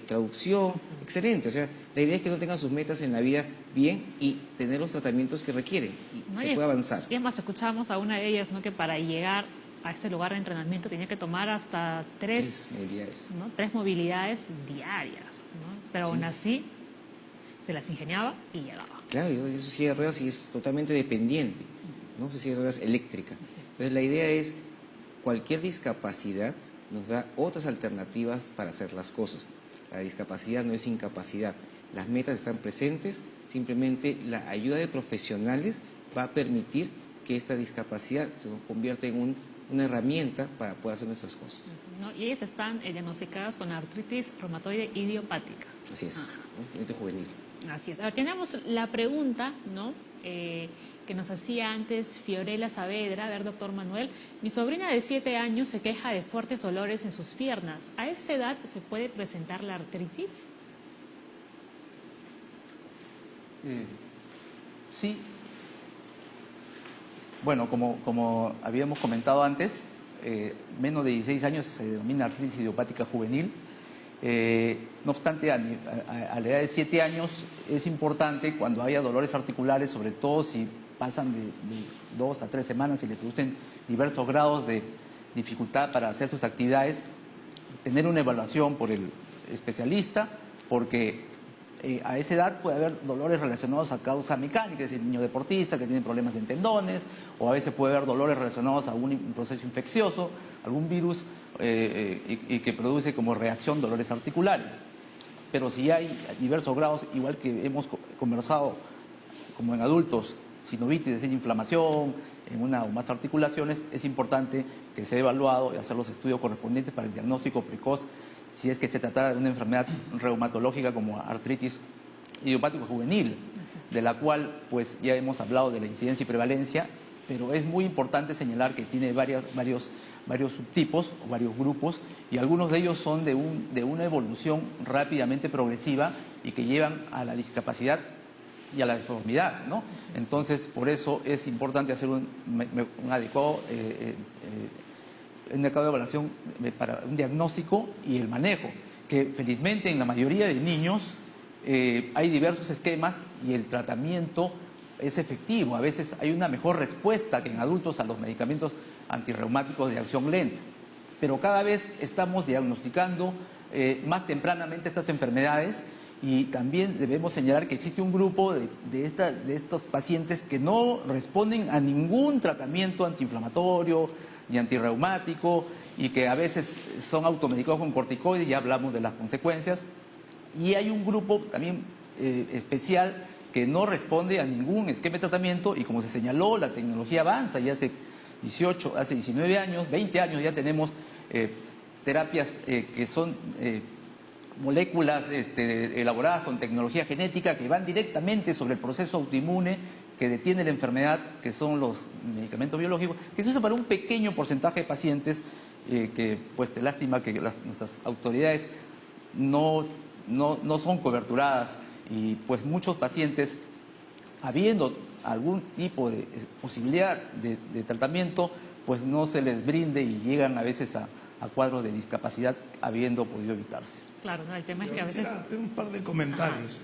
Speaker 2: traducción, excelente. O sea, la idea es que no tengan sus metas en la vida bien y tener los tratamientos que requieren y se puede avanzar.
Speaker 1: Y además escuchamos a una de ellas, ¿no?, que para llegar a ese lugar de entrenamiento tenía que tomar hasta tres movilidades diarias, ¿no? Pero aún así se las ingeniaba y llegaba.
Speaker 2: Claro, y eso silla de ruedas y es totalmente dependiente, ¿no? Su silla de ruedas eléctrica. Entonces la idea es, cualquier discapacidad nos da otras alternativas para hacer las cosas. La discapacidad no es incapacidad. Las metas están presentes, simplemente la ayuda de profesionales va a permitir que esta discapacidad se convierta en una herramienta para poder hacer nuestras cosas.
Speaker 1: ¿No? Y ellas están diagnosticadas con artritis reumatoide idiopática.
Speaker 2: Así es, ¿no? Juvenil.
Speaker 1: Así es. Ahora tenemos la pregunta, ¿no?, que nos hacía antes Fiorella Saavedra. A ver, doctor Manuel, mi sobrina de 7 años se queja de fuertes dolores en sus piernas. ¿A esa edad se puede presentar la artritis?
Speaker 5: Sí. Bueno, como habíamos comentado antes, menos de 16 años se denomina artritis idiopática juvenil. No obstante, a la edad de 7 años es importante, cuando haya dolores articulares, sobre todo si pasan de 2 a 3 semanas y le producen diversos grados de dificultad para hacer sus actividades, tener una evaluación por el especialista, porque a esa edad puede haber dolores relacionados a causa mecánica, es decir, el niño deportista que tiene problemas en tendones, o a veces puede haber dolores relacionados a algún proceso infeccioso, algún virus, y que produce como reacción dolores articulares. Pero si hay diversos grados, igual que hemos conversado como en adultos, sinovitis, es decir, inflamación en una o más articulaciones, es importante que sea evaluado y hacer los estudios correspondientes para el diagnóstico precoz, si es que se trata de una enfermedad reumatológica como artritis idiopática juvenil, de la cual pues ya hemos hablado de la incidencia y prevalencia, pero es muy importante señalar que tiene varios subtipos o varios grupos, y algunos de ellos son de una evolución rápidamente progresiva y que llevan a la discapacidad y a la deformidad, ¿no? Entonces, por eso es importante hacer un adecuado mercado de evaluación para un diagnóstico y el manejo, que felizmente en la mayoría de niños hay diversos esquemas y el tratamiento es efectivo. A veces hay una mejor respuesta que en adultos a los medicamentos antirreumáticos de acción lenta, pero cada vez estamos diagnosticando más tempranamente estas enfermedades, y también debemos señalar que existe un grupo de estos pacientes que no responden a ningún tratamiento antiinflamatorio ni antirreumático, y que a veces son automedicados con corticoides, ya hablamos de las consecuencias. Y hay un grupo también especial que no responde a ningún esquema de tratamiento, y como se señaló, la tecnología avanza, y hace 19 años, 20 años ya tenemos terapias que son moléculas elaboradas con tecnología genética que van directamente sobre el proceso autoinmune que detiene la enfermedad, que son los medicamentos biológicos, que se usan para un pequeño porcentaje de pacientes, que pues te lástima que nuestras autoridades no son coberturadas, y pues muchos pacientes, habiendo algún tipo de posibilidad de tratamiento, pues no se les brinde y llegan a veces a cuadros de discapacidad habiendo podido evitarse.
Speaker 1: Claro, no, el tema es que a veces...
Speaker 3: Un par de comentarios.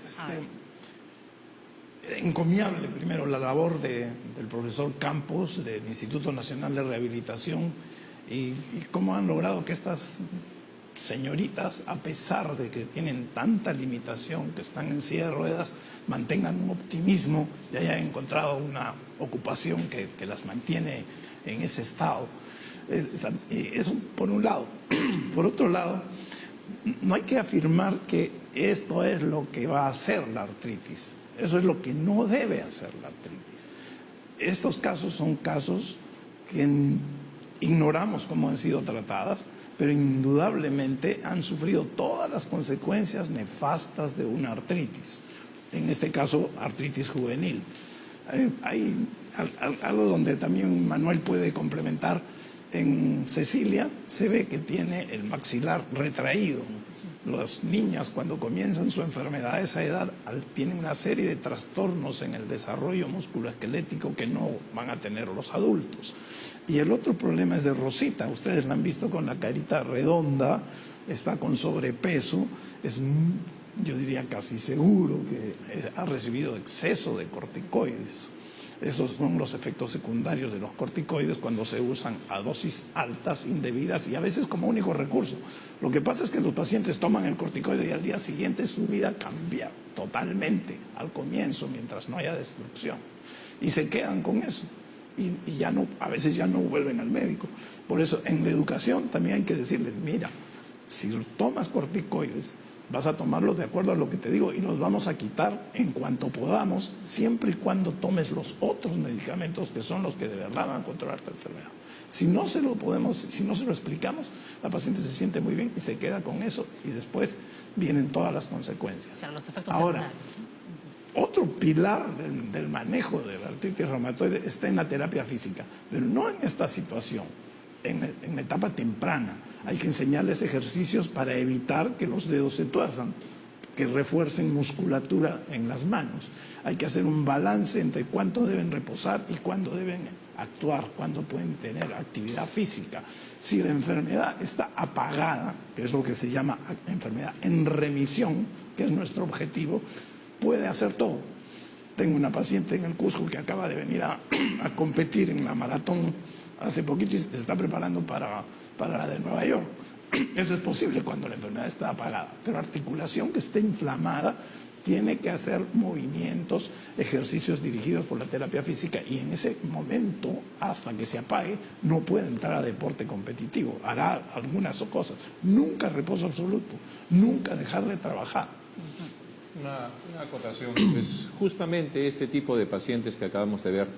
Speaker 3: Encomiable primero la labor del profesor Campos del Instituto Nacional de Rehabilitación, y cómo han logrado que estas señoritas, a pesar de que tienen tanta limitación, que están en silla de ruedas, mantengan un optimismo y hayan encontrado una ocupación que las mantiene en ese estado. Eso por un lado. Por otro lado, no hay que afirmar que esto es lo que va a hacer la artritis. Eso es lo que no debe hacer la artritis. Estos casos son casos que ignoramos cómo han sido tratadas, pero indudablemente han sufrido todas las consecuencias nefastas de una artritis. En este caso, artritis juvenil. Hay algo donde también Manuel puede complementar. En Cecilia se ve que tiene el maxilar retraído. Las niñas cuando comienzan su enfermedad a esa edad tienen una serie de trastornos en el desarrollo musculoesquelético que no van a tener los adultos. Y el otro problema es de Rosita. Ustedes la han visto con la carita redonda, está con sobrepeso, yo diría casi seguro que ha recibido exceso de corticoides. Esos son los efectos secundarios de los corticoides cuando se usan a dosis altas, indebidas y a veces como único recurso. Lo que pasa es que los pacientes toman el corticoide y al día siguiente su vida cambia totalmente al comienzo, mientras no haya destrucción. Y se quedan con eso. Y ya no, a veces ya no vuelven al médico. Por eso en la educación también hay que decirles, mira, si tomas corticoides, vas a tomarlos de acuerdo a lo que te digo y los vamos a quitar en cuanto podamos, siempre y cuando tomes los otros medicamentos que son los que de verdad van a controlar tu enfermedad. Si no se lo explicamos, la paciente se siente muy bien y se queda con eso y después vienen todas las consecuencias.
Speaker 1: O sea, los efectos
Speaker 3: Ahora, otro pilar del manejo de la artritis reumatoide está en la terapia física, pero no en esta situación, en la etapa temprana. Hay que enseñarles ejercicios para evitar que los dedos se tuerzan, que refuercen musculatura en las manos. Hay que hacer un balance entre cuánto deben reposar y cuándo deben actuar, cuándo pueden tener actividad física. Si la enfermedad está apagada, que es lo que se llama enfermedad en remisión, que es nuestro objetivo, puede hacer todo. Tengo una paciente en el Cusco que acaba de venir a competir en la maratón hace poquito y se está preparando para la de Nueva York. Eso es posible cuando la enfermedad está apagada, pero articulación que esté inflamada tiene que hacer movimientos, ejercicios dirigidos por la terapia física y en ese momento, hasta que se apague, no puede entrar a deporte competitivo. Hará algunas cosas. Nunca reposo absoluto, nunca dejar de trabajar.
Speaker 4: Una acotación. Pues justamente este tipo de pacientes que acabamos de ver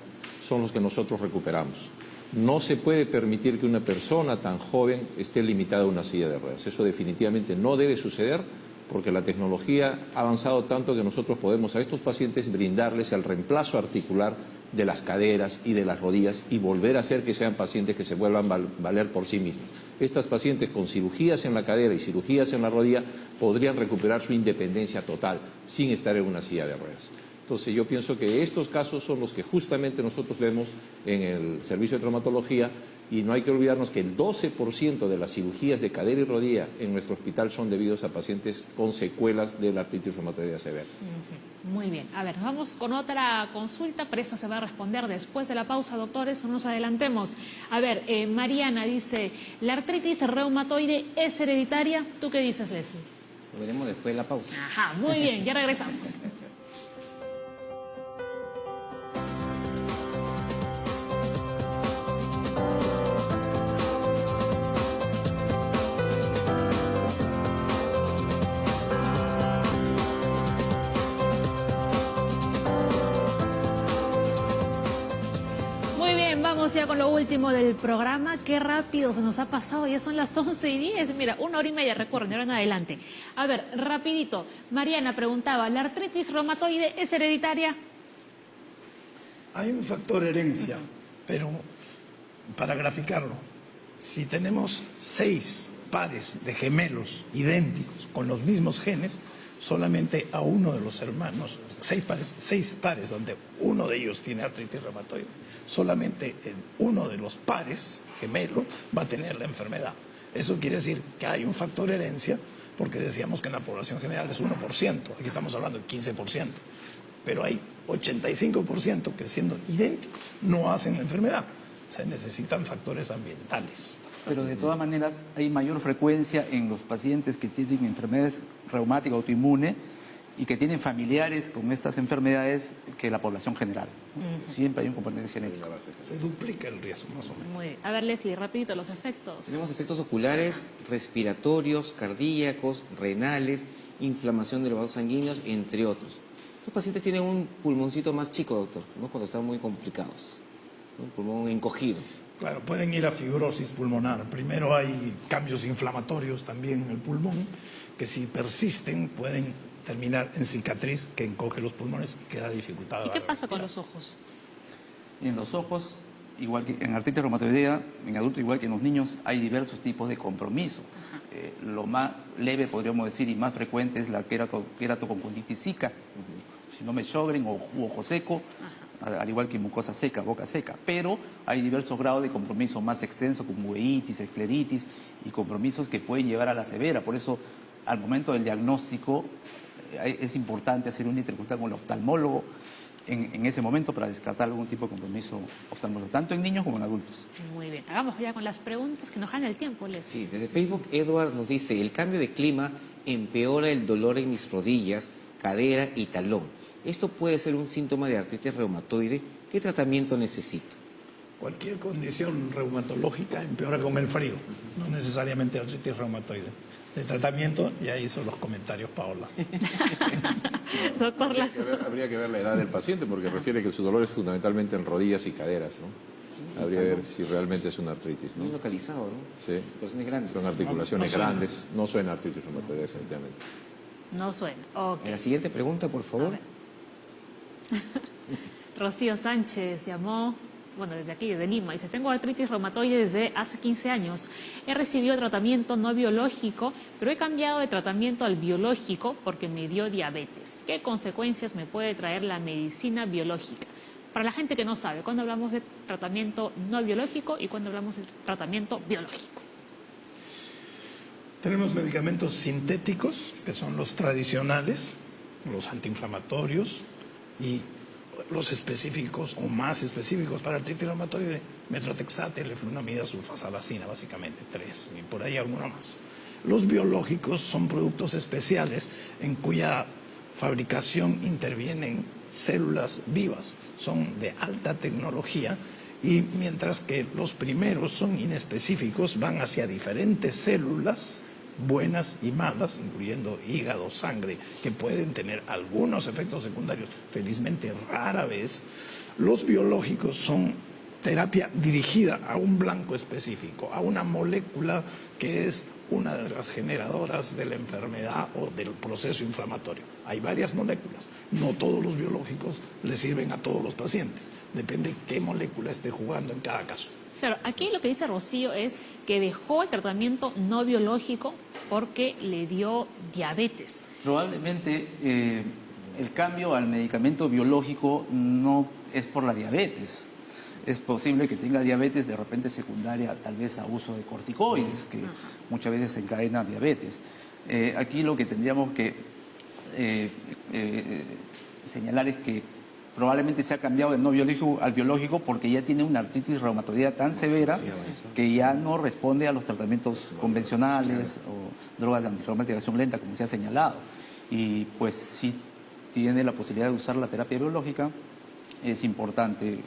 Speaker 4: son los que nosotros recuperamos. No se puede permitir que una persona tan joven esté limitada a una silla de ruedas. Eso definitivamente no debe suceder porque la tecnología ha avanzado tanto que nosotros podemos a estos pacientes brindarles el reemplazo articular de las caderas y de las rodillas y volver a hacer que sean pacientes que se vuelvan a valer por sí mismos. Estas pacientes con cirugías en la cadera y cirugías en la rodilla podrían recuperar su independencia total sin estar en una silla de ruedas. Entonces yo pienso que estos casos son los que justamente nosotros vemos en el servicio de traumatología y no hay que olvidarnos que el 12% de las cirugías de cadera y rodilla en nuestro hospital son debidos a pacientes con secuelas de la artritis reumatoide severa.
Speaker 1: Muy bien. A ver, vamos con otra consulta, pero esa se va a responder después de la pausa, doctores, no nos adelantemos. A ver, Mariana dice, ¿la artritis reumatoide es hereditaria? ¿Tú qué dices, Leslie?
Speaker 2: Lo veremos después de la pausa.
Speaker 1: Ajá, muy bien, ya regresamos. Vamos ya con lo último del programa. Qué rápido se nos ha pasado, ya son las 11:10. Mira, 1 hora y media, recuerden, de ahora en adelante. A ver, rapidito. Mariana preguntaba, ¿la artritis reumatoide es hereditaria?
Speaker 3: Hay un factor herencia, pero para graficarlo, si tenemos 6 pares de gemelos idénticos con los mismos genes, solamente a uno de los hermanos, 6 pares donde uno de ellos tiene artritis reumatoide, solamente uno de los pares gemelo va a tener la enfermedad. Eso quiere decir que hay un factor herencia, porque decíamos que en la población general es 1%, aquí estamos hablando de 15%, pero hay 85% que siendo idénticos no hacen la enfermedad. Se necesitan factores ambientales.
Speaker 5: Pero de todas maneras hay mayor frecuencia en los pacientes que tienen enfermedades reumáticas autoinmunes y que tienen familiares con estas enfermedades que la población general. Siempre hay un componente genético.
Speaker 3: Se duplica el riesgo, más o menos.
Speaker 1: Muy bien. A ver, Leslie, rapidito, los efectos.
Speaker 2: Tenemos efectos oculares, respiratorios, cardíacos, renales, inflamación de los vasos sanguíneos, entre otros. Estos pacientes tienen un pulmoncito más chico, doctor, ¿no? Cuando están muy complicados. Un pulmón encogido.
Speaker 3: Claro, pueden ir a fibrosis pulmonar. Primero hay cambios inflamatorios también en el pulmón, que si persisten pueden terminar en cicatriz que encoge los pulmones y queda dificultad.
Speaker 1: ¿Y qué pasa con los ojos?
Speaker 5: En los ojos igual que en artritis reumatoidea, en adultos igual que en los niños, hay diversos tipos de compromiso. Lo más leve, podríamos decir, y más frecuente es la queratoconjuntivitis zika, síndrome de Sjögren o ojo seco, al igual que mucosa seca, boca seca. Pero hay diversos grados de compromiso más extensos, como uveitis, escleritis, y compromisos que pueden llevar a la severa. Por eso, al momento del diagnóstico, es importante hacer una interconsulta con el oftalmólogo en ese momento para descartar algún tipo de compromiso oftalmológico, tanto en niños como en adultos.
Speaker 1: Muy bien, hagamos ya con las preguntas que nos dan el tiempo, Les.
Speaker 2: Sí, desde Facebook, Edward nos dice, el cambio de clima empeora el dolor en mis rodillas, cadera y talón. ¿Esto puede ser un síntoma de artritis reumatoide? ¿Qué tratamiento necesito?
Speaker 3: Cualquier condición reumatológica empeora con el frío, no necesariamente artritis reumatoide. De tratamiento, ya hizo los comentarios Paola.
Speaker 1: Doctor Lazo.
Speaker 4: Habría que ver la edad del paciente, porque refiere que su dolor es fundamentalmente en rodillas y caderas, ¿no? Habría que ver si realmente es una artritis, ¿no?
Speaker 2: Muy localizado, ¿no?
Speaker 4: Sí.
Speaker 2: Personas grandes.
Speaker 4: Son articulaciones
Speaker 3: No suena.
Speaker 4: grandes, no suena artritis reumatoide, definitivamente.
Speaker 1: No suena. Ok.
Speaker 2: La siguiente pregunta, por favor.
Speaker 1: Rocío Sánchez llamó, bueno, desde aquí, desde Lima, dice, tengo artritis reumatoide desde hace 15 años. He recibido tratamiento no biológico, pero he cambiado de tratamiento al biológico porque me dio diabetes. ¿Qué consecuencias me puede traer la medicina biológica? Para la gente que no sabe, ¿cuándo hablamos de tratamiento no biológico y cuándo hablamos de tratamiento biológico?
Speaker 3: Tenemos medicamentos sintéticos, que son los tradicionales, los antiinflamatorios, y los específicos o más específicos para artritis reumatoide, metrotexate, leflunomida, sulfasalacina, básicamente 3, y por ahí alguno más. Los biológicos son productos especiales en cuya fabricación intervienen células vivas, son de alta tecnología, y mientras que los primeros son inespecíficos, van hacia diferentes células buenas y malas, incluyendo hígado, sangre, que pueden tener algunos efectos secundarios, felizmente rara vez. Los biológicos son terapia dirigida a un blanco específico, a una molécula que es una de las generadoras de la enfermedad o del proceso inflamatorio. Hay varias moléculas, no todos los biológicos le sirven a todos los pacientes, depende qué molécula esté jugando en cada caso.
Speaker 1: Claro, aquí lo que dice Rocío es que dejó el tratamiento no biológico porque le dio diabetes.
Speaker 5: Probablemente el cambio al medicamento biológico no es por la diabetes. Es posible que tenga diabetes de repente secundaria, tal vez a uso de corticoides, que muchas veces encadena diabetes. Aquí lo que tendríamos que señalar es que probablemente se ha cambiado del no biológico al biológico porque ya tiene una artritis reumatoidea tan severa que ya no responde a los tratamientos convencionales o drogas de antirreumática de acción lenta, como se ha señalado. Y pues sí tiene la posibilidad de usar la terapia biológica, es importante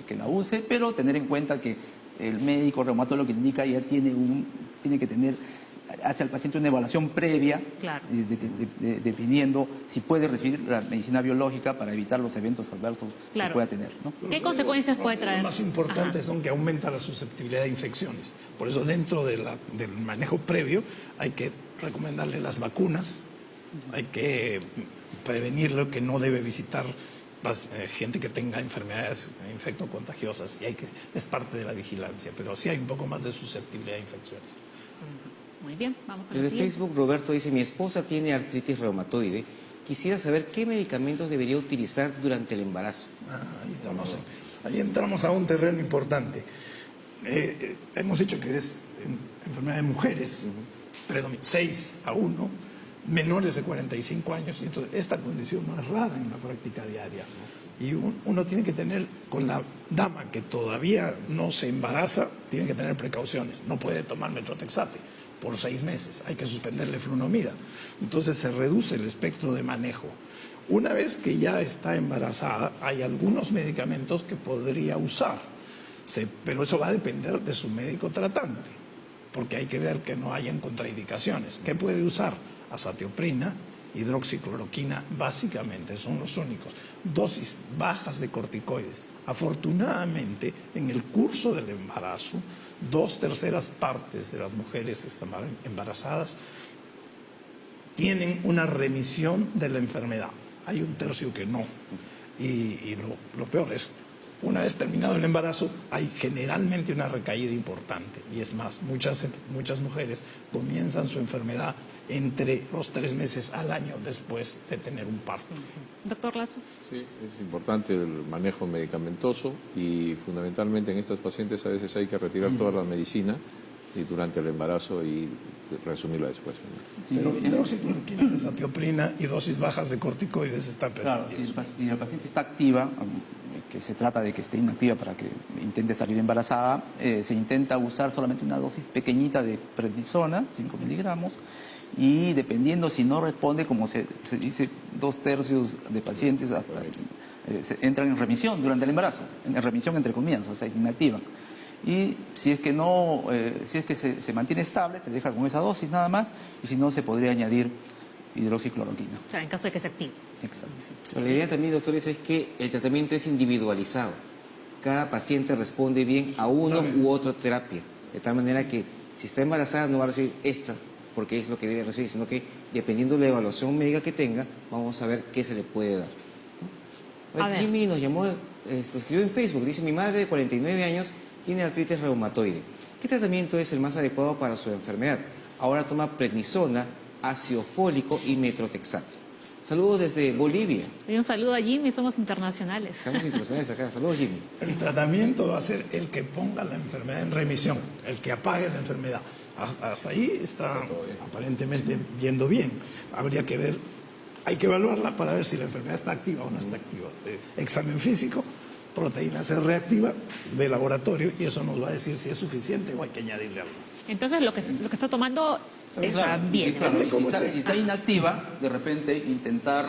Speaker 5: que la use, pero tener en cuenta que el médico reumatólogo clínica ya tiene que tener hacia el paciente una evaluación previa,
Speaker 1: claro,
Speaker 5: definiendo si puede recibir la medicina biológica para evitar los eventos adversos
Speaker 1: claro,
Speaker 5: que pueda tener, ¿no?
Speaker 1: ¿Qué consecuencias puede traer?
Speaker 3: Los más importantes son que aumenta la susceptibilidad de infecciones. Por eso dentro del manejo previo hay que recomendarle las vacunas, hay que prevenirlo, que no debe visitar gente que tenga enfermedades infectocontagiosas, y es parte de la vigilancia, pero sí hay un poco más de susceptibilidad a infecciones.
Speaker 1: Muy bien, vamos con la
Speaker 2: Desde
Speaker 1: siguiente.
Speaker 2: Facebook, Roberto dice, mi esposa tiene artritis reumatoide. Quisiera saber qué medicamentos debería utilizar durante el embarazo.
Speaker 3: Ahí entramos a un terreno importante. Hemos dicho que es enfermedad de mujeres, 6-1, menores de 45 años. Entonces, esta condición no es rara en la práctica diaria. Y uno tiene que tener, con la dama que todavía no se embaraza, tiene que tener precauciones. No puede tomar metrotexate por 6 meses, hay que suspenderle flunomida. Entonces se reduce el espectro de manejo. Una vez que ya está embarazada, hay algunos medicamentos que podría usar, pero eso va a depender de su médico tratante, porque hay que ver que no hayan contraindicaciones. ¿Qué puede usar? Azatioprina, hidroxicloroquina, básicamente son los únicos. Dosis bajas de corticoides. Afortunadamente, en el curso del embarazo, 2/3 partes de las mujeres embarazadas tienen una remisión de la enfermedad. Hay 1/3 que no. Y lo peor es Una vez terminado el embarazo, hay generalmente una recaída importante. Y es más, muchas mujeres comienzan su enfermedad entre los 3 meses al año después de tener un parto.
Speaker 1: Doctor Lazo.
Speaker 4: Sí, es importante el manejo medicamentoso y fundamentalmente en estas pacientes a veces hay que retirar toda la medicina y durante el embarazo y resumirla después.
Speaker 5: Sí,
Speaker 3: Pero hidroxicloroquina, desatioprina y dosis bajas de corticoides están
Speaker 5: claro,
Speaker 3: permitidos.
Speaker 5: si la paciente está activa, que se trata de que esté inactiva para que intente salir embarazada, se intenta usar solamente una dosis pequeñita de prednisona, 5 miligramos, y dependiendo si no responde, como se dice, 2/3 de pacientes hasta entran en remisión durante el embarazo, en remisión entre comillas, o sea, es inactiva. Y si es que no, si es que se mantiene estable, se deja con esa dosis nada más, y si no, se podría añadir hidroxicloroquina.
Speaker 1: O sea, en caso de que se active.
Speaker 5: Exacto.
Speaker 2: Pero la idea también, doctores, es que el tratamiento es individualizado. Cada paciente responde bien a una u otra terapia. De tal manera que si está embarazada no va a recibir esta, porque es lo que debe recibir, sino que dependiendo de la evaluación médica que tenga, vamos a ver qué se le puede dar. ¿No?
Speaker 1: A ver.
Speaker 2: Jimmy nos llamó, escribió en Facebook, dice: mi madre de 49 años tiene artritis reumatoide. ¿Qué tratamiento es el más adecuado para su enfermedad? Ahora toma prednisona, ácido fólico y metrotexato. Saludos desde Bolivia.
Speaker 1: Y un saludo a Jimmy, somos internacionales.
Speaker 2: Estamos internacionales acá. Saludos, Jimmy.
Speaker 3: El tratamiento va a ser el que ponga la enfermedad en remisión, el que apague la enfermedad. Hasta ahí está aparentemente yendo bien. Habría que ver, hay que evaluarla para ver si la enfermedad está activa o no está activa. Examen físico, proteína C reactiva de laboratorio, y eso nos va a decir si es suficiente o hay que añadirle algo.
Speaker 1: Entonces, lo que está tomando está
Speaker 5: Claro,
Speaker 1: bien.
Speaker 5: sí, claro. Si está inactiva, de repente intentar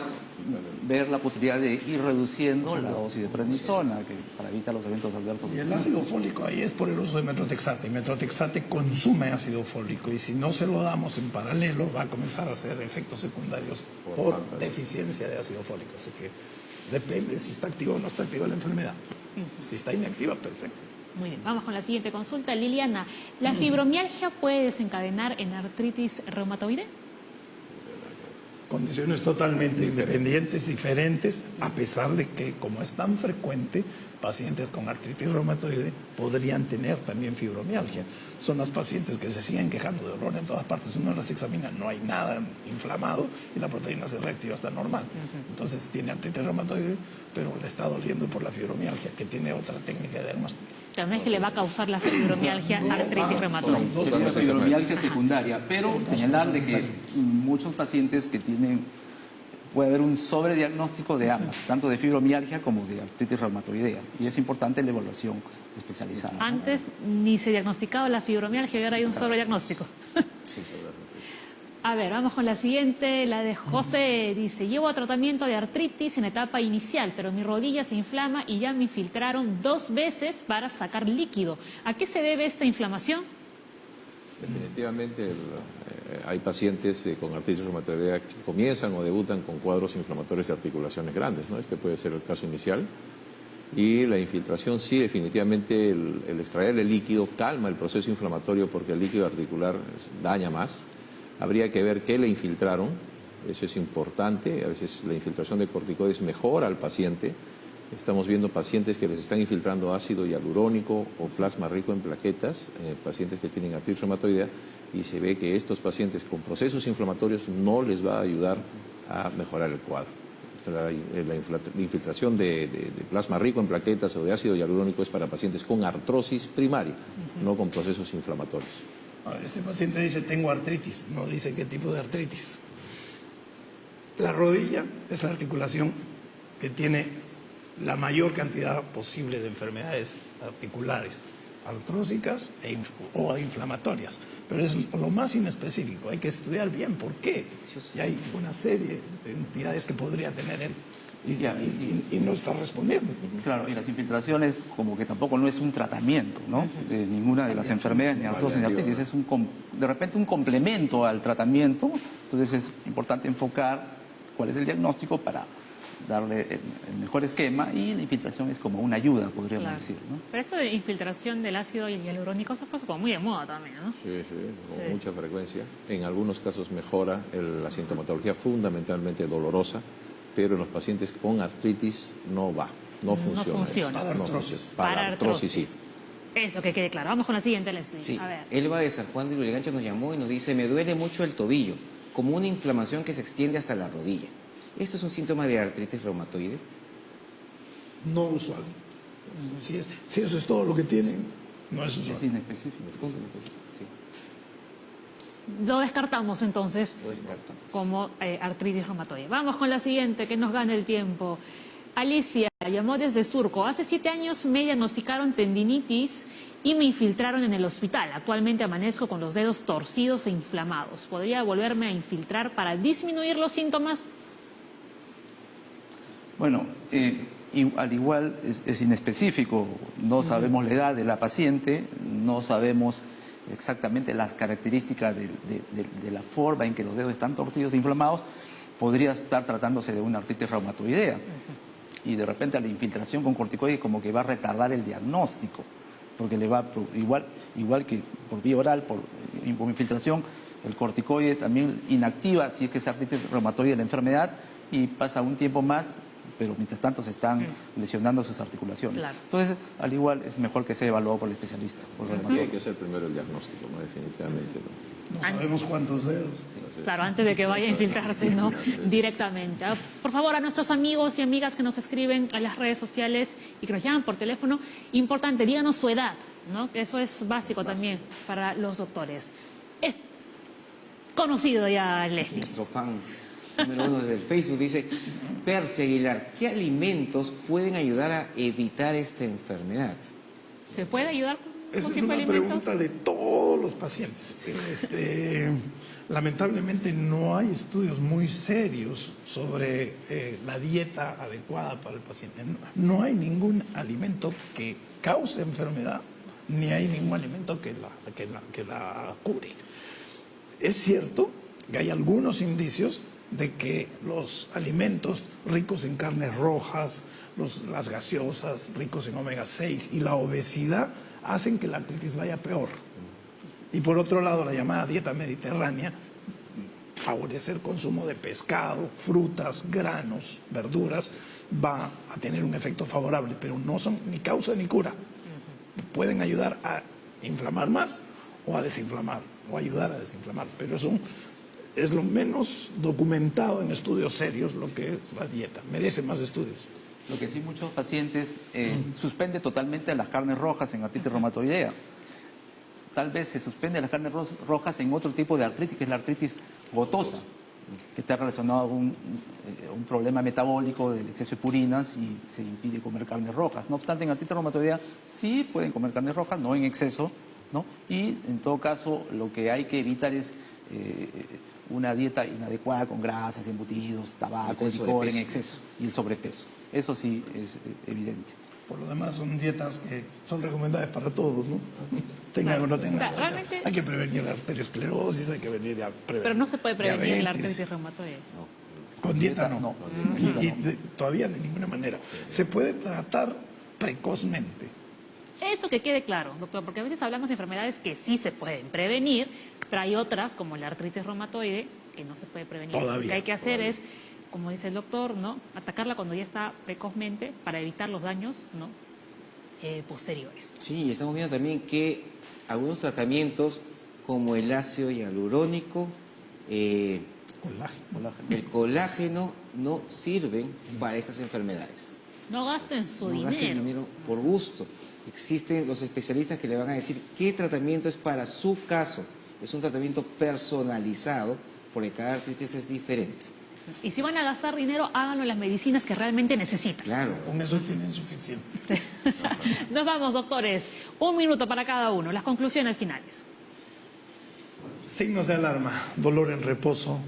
Speaker 5: ver la posibilidad de ir reduciendo la dosis de prednisona para evitar los eventos adversos.
Speaker 3: Y el ácido fólico ahí es por el uso de metrotexate. Y metrotexate consume ácido fólico, y si no se lo damos en paralelo va a comenzar a hacer efectos secundarios por deficiencia de ácido fólico. Así que depende si está activa o no está activa la enfermedad. Si está inactiva, perfecto.
Speaker 1: Muy bien, vamos con la siguiente consulta. Liliana, ¿la fibromialgia puede desencadenar en artritis reumatoide?
Speaker 3: Condiciones totalmente independientes, diferentes, a pesar de que, como es tan frecuente, pacientes con artritis reumatoide podrían tener también fibromialgia. Son las pacientes que se siguen quejando de dolor en todas partes. Uno las examina, no hay nada inflamado y la proteína C reactiva está normal. Entonces tiene artritis reumatoide, pero le está doliendo por la fibromialgia, que tiene otra técnica de diagnóstico.
Speaker 1: Claro, no es que le va a causar la fibromialgia artritis reumatoide.
Speaker 5: Es una fibromialgia secundaria, pero señalar de que muchos pacientes que tienen, puede haber un sobrediagnóstico de ambas, tanto de fibromialgia como de artritis reumatoidea, y es importante la evaluación especializada.
Speaker 1: Antes ni se diagnosticaba la fibromialgia y ahora hay un sobrediagnóstico. A ver, vamos con la siguiente, la de José. Dice: llevo tratamiento de artritis en etapa inicial, pero mi rodilla se inflama y ya me infiltraron 2 veces para sacar líquido. ¿A qué se debe esta inflamación?
Speaker 4: Definitivamente hay pacientes con artritis reumatoidea que comienzan o debutan con cuadros inflamatorios de articulaciones grandes, ¿no? Este puede ser el caso inicial. Y la infiltración, sí, definitivamente el extraer el líquido calma el proceso inflamatorio, porque el líquido articular daña más. Habría que ver qué le infiltraron, eso es importante. A veces la infiltración de corticoides mejora al paciente. Estamos viendo pacientes que les están infiltrando ácido hialurónico o plasma rico en plaquetas, pacientes que tienen artritis reumatoidea, y se ve que estos pacientes con procesos inflamatorios no les va a ayudar a mejorar el cuadro. La infiltración de plasma rico en plaquetas o de ácido hialurónico es para pacientes con artrosis primaria, no con procesos inflamatorios.
Speaker 3: Ahora, este paciente dice: tengo artritis, no dice qué tipo de artritis. La rodilla es la articulación que tiene la mayor cantidad posible de enfermedades articulares, artrósicas o inflamatorias, pero es lo más inespecífico. Hay que estudiar bien por qué, y hay una serie de entidades que podría tener él y no está respondiendo.
Speaker 5: Claro, y las infiltraciones como que tampoco no es un tratamiento, ¿no? De ninguna de las enfermedades, ni artrosis ni artritis, es de repente un complemento al tratamiento. Entonces es importante enfocar cuál es el diagnóstico para darle el mejor esquema, y la infiltración es como una ayuda, podríamos decir, ¿no?
Speaker 1: Pero esto de infiltración del ácido hialurónico se puso como muy de moda también, ¿no?
Speaker 4: Sí, con mucha frecuencia. En algunos casos mejora la sintomatología fundamentalmente dolorosa, pero en los pacientes con artritis no va. No funciona.
Speaker 1: No funciona.
Speaker 3: Para
Speaker 4: No
Speaker 3: artrosis.
Speaker 4: funciona. Para artrosis, sí.
Speaker 1: Eso que quede claro. Vamos con la siguiente, Leslie.
Speaker 2: Sí,
Speaker 1: A ver.
Speaker 2: Elba de San Juan de Lurigancho nos llamó y nos dice, me duele mucho el tobillo, como una inflamación que se extiende hasta la rodilla. ¿Esto es un síntoma de artritis reumatoide?
Speaker 3: No usual. Si eso es todo lo que tienen, no es usual.
Speaker 5: Es inespecífico.
Speaker 2: Sí,
Speaker 1: Lo descartamos entonces
Speaker 2: lo descartamos.
Speaker 1: como artritis reumatoide. Vamos con la siguiente, que nos gane el tiempo. Alicia llamó desde Surco. Hace 7 años me diagnosticaron tendinitis y me infiltraron en el hospital. Actualmente amanezco con los dedos torcidos e inflamados. ¿Podría volverme a infiltrar para disminuir los síntomas?
Speaker 5: Bueno, al igual es inespecífico. No sabemos la edad de la paciente, no sabemos exactamente las características de la forma en que los dedos están torcidos e inflamados. Podría estar tratándose de una artritis reumatoidea. Y de repente la infiltración con corticoides como que va a retardar el diagnóstico, porque le va igual que por vía oral, por infiltración, el corticoide también inactiva si es que es artritis reumatoide la enfermedad y pasa un tiempo más, pero mientras tanto se están lesionando sus articulaciones.
Speaker 1: Claro.
Speaker 5: Entonces, al igual es mejor que sea evaluado por el especialista. Por el
Speaker 4: Y hay
Speaker 5: reumatólogo.
Speaker 4: que hacer primero el diagnóstico, ¿no? Definitivamente. ¿no?
Speaker 3: No sabemos cuántos dedos.
Speaker 1: Claro, antes de que vaya a infiltrarse, ¿no? Directamente. Por favor, a nuestros amigos y amigas que nos escriben a las redes sociales y que nos llaman por teléfono, importante, díganos su edad, ¿no? Que eso es básico también para los doctores. Es conocido ya, Leslie.
Speaker 2: Nuestro fan número 1 desde el Facebook dice, Percy Aguilar, ¿qué alimentos pueden ayudar a evitar esta enfermedad?
Speaker 1: ¿Se puede ayudar
Speaker 3: Esa
Speaker 1: con
Speaker 3: es
Speaker 1: tipo de
Speaker 3: una
Speaker 1: alimentos?
Speaker 3: pregunta de todos los pacientes. Lamentablemente no hay estudios muy serios sobre la dieta adecuada para el paciente. No hay ningún alimento que cause enfermedad, ni hay ningún alimento que la cure. Es cierto que hay algunos indicios de que los alimentos ricos en carnes rojas, las gaseosas, ricos en omega 6 y la obesidad hacen que la artritis vaya peor. Y por otro lado, la llamada dieta mediterránea, favorecer consumo de pescado, frutas, granos, verduras, va a tener un efecto favorable, pero no son ni causa ni cura. Pueden ayudar a inflamar más o a desinflamar, o ayudar a desinflamar, pero eso es lo menos documentado en estudios serios lo que es la dieta. Merece más estudios.
Speaker 5: Lo que sí muchos pacientes suspende totalmente las carnes rojas en artritis reumatoidea. Tal vez se suspende las carnes rojas en otro tipo de artritis, que es la artritis gotosa, que está relacionado a un problema metabólico del exceso de purinas y se impide comer carnes rojas. No obstante, en artritis reumatoidea sí pueden comer carnes rojas, no en exceso, ¿no? Y en todo caso lo que hay que evitar es una dieta inadecuada con grasas, embutidos, tabaco,
Speaker 2: El
Speaker 5: licor
Speaker 2: sobrepeso.
Speaker 5: en exceso y el sobrepeso. Eso sí es evidente.
Speaker 3: Por lo demás son dietas que son recomendadas para todos, ¿no? Tengan o no tengan.
Speaker 1: O sea, realmente-
Speaker 3: Hay que prevenir la arteriosclerosis, hay que prevenir
Speaker 1: Pero no se puede prevenir la
Speaker 3: diabetes.
Speaker 1: artritis reumatoide.
Speaker 3: Con dieta no.
Speaker 5: No.
Speaker 3: Todavía de ninguna manera. Se puede tratar precozmente.
Speaker 1: Eso que quede claro, doctor, porque a veces hablamos de enfermedades que sí se pueden prevenir, pero hay otras, como la artritis reumatoide, que no se puede prevenir.
Speaker 3: Todavía,
Speaker 1: Lo que hay que hacer es, como dice el doctor, ¿no? Atacarla cuando ya está precozmente para evitar los daños, ¿no? Posteriores.
Speaker 2: Sí, estamos viendo también que algunos tratamientos como el ácido hialurónico, el colágeno no sirven para estas enfermedades.
Speaker 1: No gasten su
Speaker 2: No
Speaker 1: dinero.
Speaker 2: gasten dinero por gusto. Existen los especialistas que le van a decir qué tratamiento es para su caso. Es un tratamiento personalizado porque cada artritis es diferente.
Speaker 1: Y si van a gastar dinero, háganlo en las medicinas que realmente necesitan.
Speaker 2: Claro.
Speaker 3: Con eso tienen suficiente.
Speaker 1: Nos vamos, doctores. 1 minuto para cada uno. Las conclusiones finales.
Speaker 3: Signos de alarma: dolor en reposo,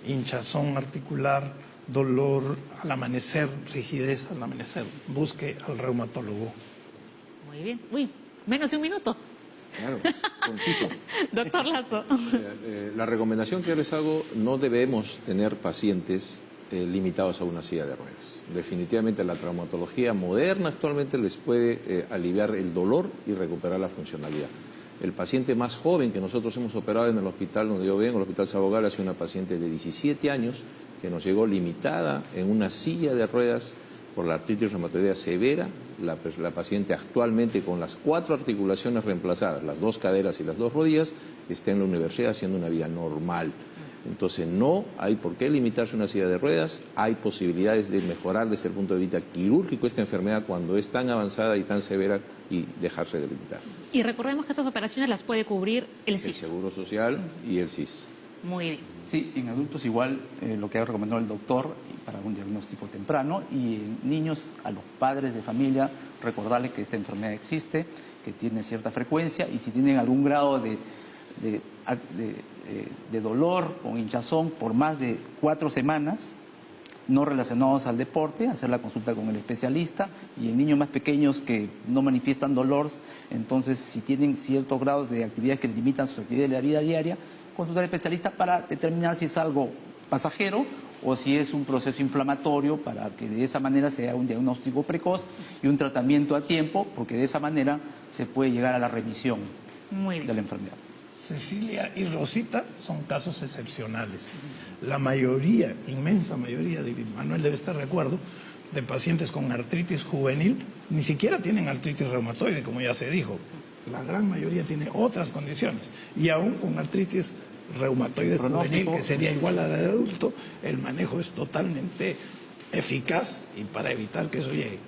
Speaker 3: hinchazón articular, dolor al amanecer, rigidez al amanecer. Busque al reumatólogo.
Speaker 1: Muy bien. Uy, menos de 1 minuto.
Speaker 2: Claro, conciso.
Speaker 1: Doctor Lazo.
Speaker 4: La recomendación que yo les hago, no debemos tener pacientes limitados a una silla de ruedas. Definitivamente la traumatología moderna actualmente les puede aliviar el dolor y recuperar la funcionalidad. El paciente más joven que nosotros hemos operado en el hospital donde yo vengo, el Hospital Sabogal, ha sido una paciente de 17 años que nos llegó limitada en una silla de ruedas por la artritis reumatoidea severa. La paciente actualmente con las 4 articulaciones reemplazadas, las 2 caderas y las 2 rodillas, está en la universidad haciendo una vida normal. Entonces no hay por qué limitarse a una silla de ruedas, hay posibilidades de mejorar desde el punto de vista quirúrgico esta enfermedad cuando es tan avanzada y tan severa y dejarse de limitar.
Speaker 1: Y recordemos que estas operaciones las puede cubrir el
Speaker 4: El
Speaker 1: SIS.
Speaker 4: Seguro Social y el SIS.
Speaker 1: Muy bien.
Speaker 5: Sí, en adultos igual lo que ha recomendado el doctor para un diagnóstico temprano, y en niños a los padres de familia recordarles que esta enfermedad existe, que tiene cierta frecuencia, y si tienen algún grado de dolor o hinchazón por más de 4 semanas no relacionados al deporte, hacer la consulta con el especialista. Y en niños más pequeños que no manifiestan dolor, entonces si tienen ciertos grados de actividades que limitan su actividad de la vida diaria, consultar al especialista para determinar si es algo pasajero o si es un proceso inflamatorio, para que de esa manera se haga un diagnóstico precoz y un tratamiento a tiempo, porque de esa manera se puede llegar a la remisión
Speaker 1: Muy
Speaker 5: de
Speaker 1: bien.
Speaker 5: la enfermedad.
Speaker 3: Cecilia y Rosita son casos excepcionales. La mayoría, inmensa mayoría, Manuel debe estar de acuerdo, de pacientes con artritis juvenil ni siquiera tienen artritis reumatoide, como ya se dijo. La gran mayoría tiene otras condiciones. Y aún con artritis reumatoide juvenil, que sería igual a la de adulto, el manejo es totalmente eficaz y para evitar que eso llegue.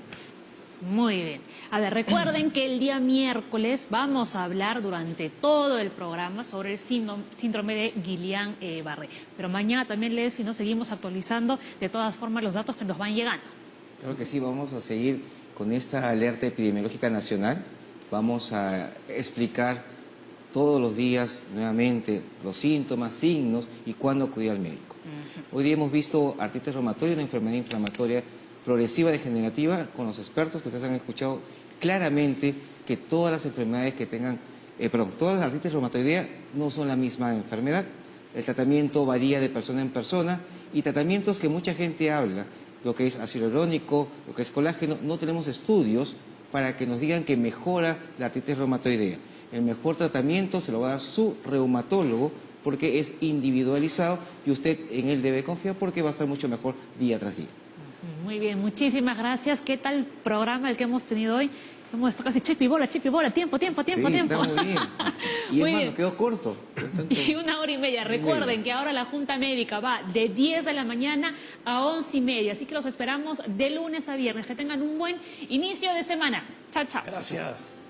Speaker 1: Muy bien. A ver, recuerden que el día miércoles vamos a hablar durante todo el programa sobre el síndrome de Guillain-Barré. Pero mañana también les nos seguimos actualizando de todas formas los datos que nos van llegando.
Speaker 2: Claro que sí, vamos a seguir con esta alerta epidemiológica nacional. Vamos a explicar todos los días nuevamente los síntomas, signos y cuándo acudir al médico. Hoy día hemos visto artritis reumatoide, una enfermedad inflamatoria progresiva degenerativa, con los expertos que ustedes han escuchado claramente que todas las enfermedades que tengan, todas las artritis reumatoidea no son la misma enfermedad. El tratamiento varía de persona en persona y tratamientos que mucha gente habla, lo que es ácido hialurónico, lo que es colágeno, no tenemos estudios para que nos digan que mejora la artritis reumatoidea. El mejor tratamiento se lo va a dar su reumatólogo porque es individualizado y usted en él debe confiar porque va a estar mucho mejor día tras día.
Speaker 1: Muy bien, muchísimas gracias. ¿Qué tal programa el que hemos tenido hoy? Hemos estado casi chipibola, tiempo.
Speaker 2: Sí, está muy bien. Y
Speaker 1: Muy
Speaker 2: es más,
Speaker 1: bien.
Speaker 2: nos quedó corto.
Speaker 1: Y 1 hora y media. Recuerden que ahora la Junta Médica va de 10 de la mañana a 11:30. Así que los esperamos de lunes a viernes. Que tengan un buen inicio de semana. Chao, chao.
Speaker 3: Gracias.